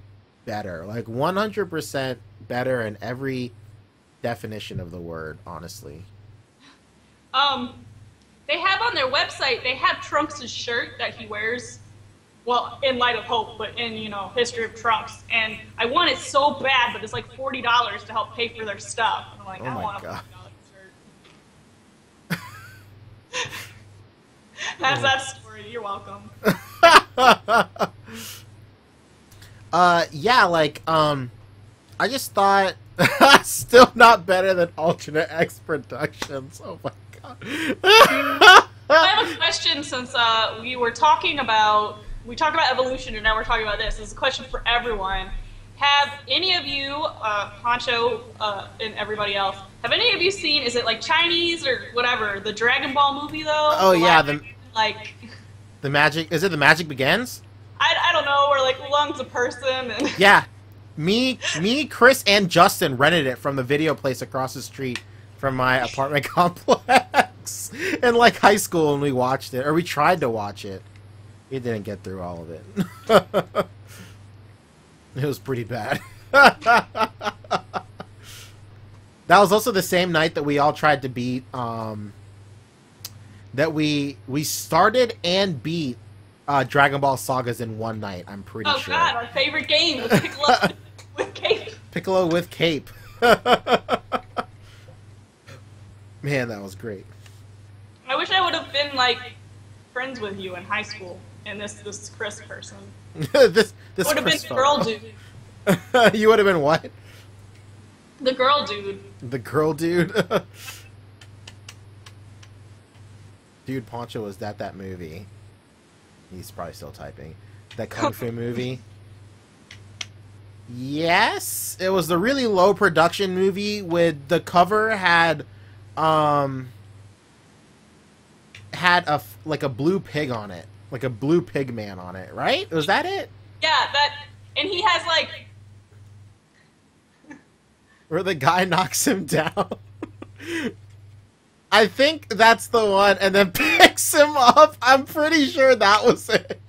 better, like 100% better in every definition of the word, honestly. They have on their website, they have Trunks' shirt that he wears, well, in Light of Hope, but in, History of Trunks. And I want it so bad, but it's like $40 to help pay for their stuff. And I'm like, I don't want a $40 shirt. That's that story. You're welcome. Yeah, like, I just thought, still not better than Alternate X Productions. Oh my god. I have a question since we talked about evolution and now we're talking about this. This is a question for everyone. Have any of you, Poncho and everybody else, have any of you seen, is it like Chinese or whatever, the Dragon Ball movie though? Oh yeah, the Magic, is it The Magic Begins? I don't know, where like Lung's a person and... Yeah. Me, Chris, and Justin rented it from the video place across the street from my apartment complex in like high school, and we watched it, or we tried to watch it. We didn't get through all of it. It was pretty bad. That was also the same night that we all tried to beat. That we started and beat Dragon Ball Sagas in one night. I'm pretty sure. Oh god, our favorite game was Piccolo with Cape. Piccolo with Cape. Man, that was great. I wish I would have been like friends with you in high school, and this Chris person. this would have been the girl dude. You would have been what? The girl dude. The girl dude. Dude, Poncho, was that movie? He's probably still typing. That Kung Fu movie? Yes, it was the really low production movie with the cover had a blue pig on it, like a blue pig man on it, right? Was that it? Yeah, and he has like where the guy knocks him down. I think that's the one, and then picks him up. I'm pretty sure that was it.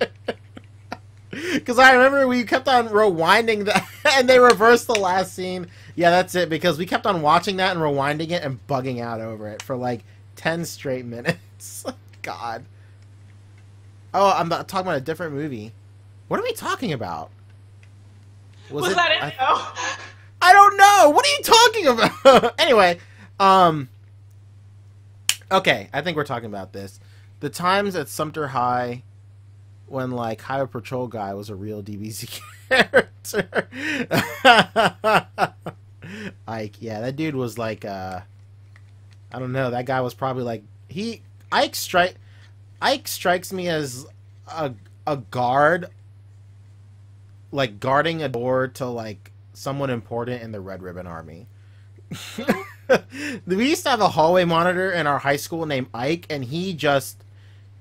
Because I remember we kept on rewinding that, and they reversed the last scene. Yeah, that's it, because we kept on watching that and rewinding it and bugging out over it for like 10 straight minutes. God. Oh, I'm talking about a different movie. What are we talking about? Was that it? I don't know. What are you talking about? Anyway, okay, I think we're talking about this. The times at Sumter High when, like, Highway Patrol guy was a real DBZ character. Ike, yeah, that dude was like, I don't know. That guy was probably like Ike strikes me as a guard, like guarding a door to like someone important in the Red Ribbon Army. We used to have a hallway monitor in our high school named Ike, and he just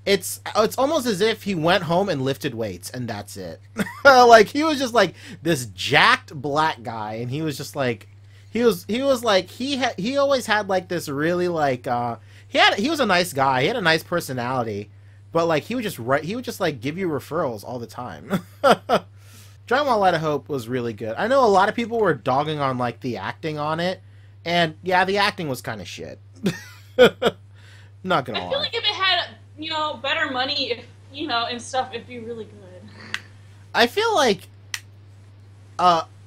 it's almost as if he went home and lifted weights and that's it. Like he was just like this jacked black guy, and he was just like he always had like this really like he was a nice guy. He had a nice personality, but like he would just like give you referrals all the time. Dragonball Light of Hope was really good. I know a lot of people were dogging on like the acting on it, and yeah, the acting was kind of shit. Not gonna lie. I feel like if it had, you know, better money, if you know, and stuff, it'd be really good. I feel like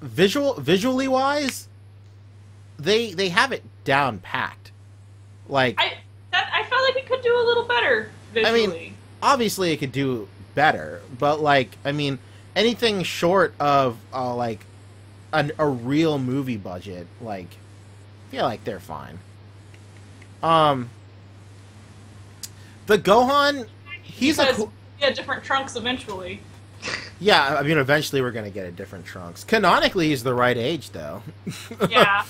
visually wise, they have it down packed. Like I felt like it could do a little better visually. I mean, obviously it could do better, but like, I mean, anything short of like a real movie budget, like, I feel like they're fine. The Gohan, he's different Trunks eventually. Yeah, I mean, eventually we're gonna get a different Trunks. Canonically, he's the right age, though. Yeah.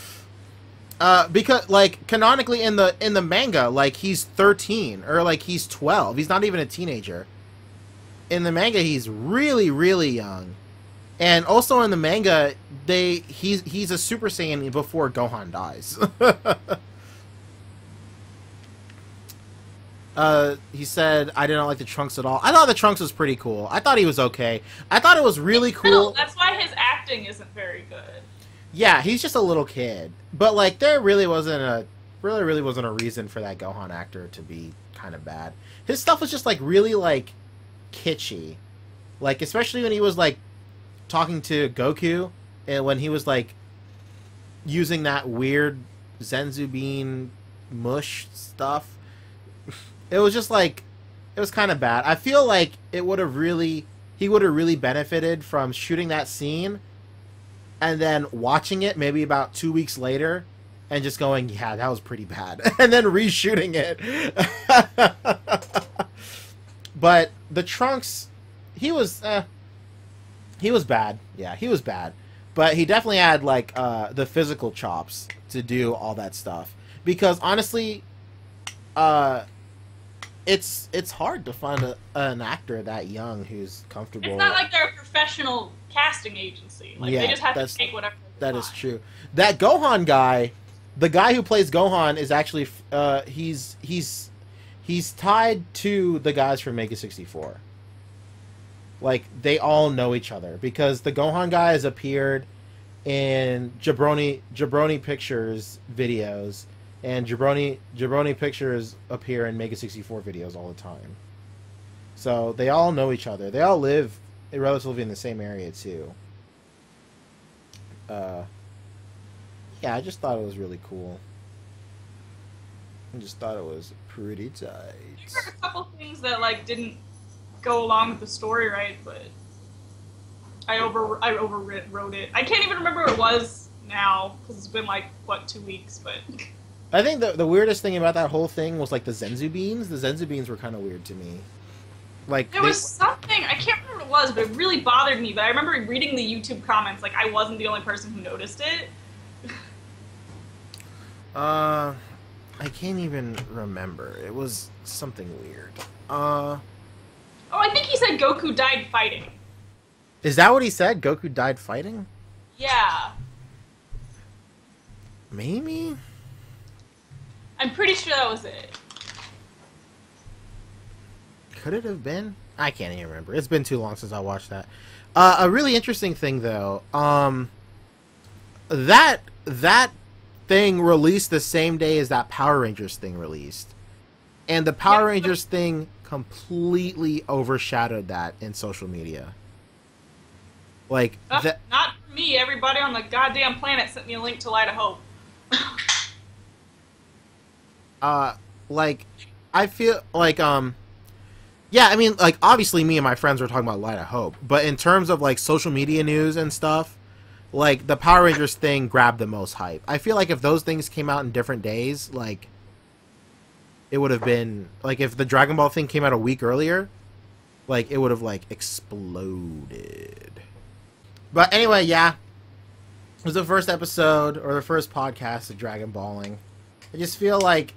Because like canonically in the manga, like he's 13 or like he's 12. He's not even a teenager. In the manga, he's really, really young, and also in the manga, he's a Super Saiyan before Gohan dies. He said, I didn't like the Trunks at all. I thought the Trunks was pretty cool. I thought he was okay. I thought it was really cool. That's why his acting isn't very good. Yeah, he's just a little kid. But like, there really wasn't a reason for that Gohan actor to be kind of bad. His stuff was just like really like kitschy, like especially when he was like talking to Goku, and when he was like using that weird Zenzu bean mush stuff. It was just like, it was kind of bad. I feel like he would have really benefited from shooting that scene and then watching it maybe about 2 weeks later and just going, yeah, that was pretty bad, and then reshooting it. But the Trunks, he was bad. Yeah, he was bad. But he definitely had like the physical chops to do all that stuff. Because honestly, it's hard to find an actor that young who's comfortable. It's not like they're a professional casting agency. Like, yeah, they just have to take whatever they want. That is true. That Gohan guy, the guy who plays Gohan, is actually he's tied to the guys from Mega 64. Like, they all know each other because the Gohan guy has appeared in Jabroni Pictures videos, and Jabroni Pictures appear in Mega 64 videos all the time. So they all know each other. They all live relatively in the same area too. Yeah, I just thought it was really cool. I just thought it was pretty tight. There were a couple things that like didn't go along with the story, right? But I overwrote it. I can't even remember what it was now because it's been like what, 2 weeks. But I think the weirdest thing about that whole thing was like the Zenzu beans. The Zenzu beans were kind of weird to me. Like there was something, I can't remember what it was, but it really bothered me. But I remember reading the YouTube comments. Like I wasn't the only person who noticed it. I can't even remember. It was something weird. Oh, I think he said Goku died fighting. Is that what he said? Goku died fighting? Yeah. Maybe? I'm pretty sure that was it. Could it have been? I can't even remember. It's been too long since I watched that. A really interesting thing, though. That thing released the same day as that Power Rangers thing released. And the Power Rangers thing completely overshadowed that in social media. Like, not for me. Everybody on the goddamn planet sent me a link to Light of Hope. Like, I feel like, yeah, I mean, like, obviously me and my friends were talking about Light of Hope, but in terms of, like, social media news and stuff, like, the Power Rangers thing grabbed the most hype. I feel like if those things came out in different days, like, it would have been like if the Dragon Ball thing came out a week earlier, like it would have like exploded. But anyway, yeah, it was the first episode or the first podcast of Dragonballing. I just feel like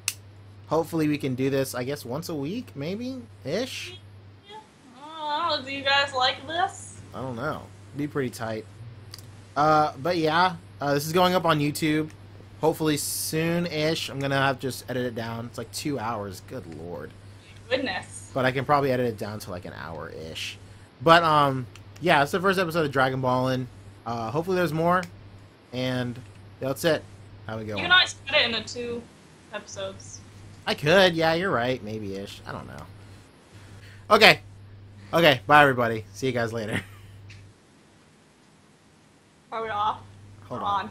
hopefully we can do this, I guess, once a week, maybe ish. Oh, do you guys like this? I don't know. Be pretty tight. But yeah, this is going up on YouTube. Hopefully soon-ish. I'm gonna have to just edit it down. It's like 2 hours. Good lord. Goodness. But I can probably edit it down to like an hour-ish. But yeah, it's the first episode of Dragonballin. Hopefully there's more. And that's it. How we going? You can always split it into 2 episodes. I could. Yeah, you're right. Maybe-ish. I don't know. Okay. Okay. Bye, everybody. See you guys later. Are we off? Hold We're on. on.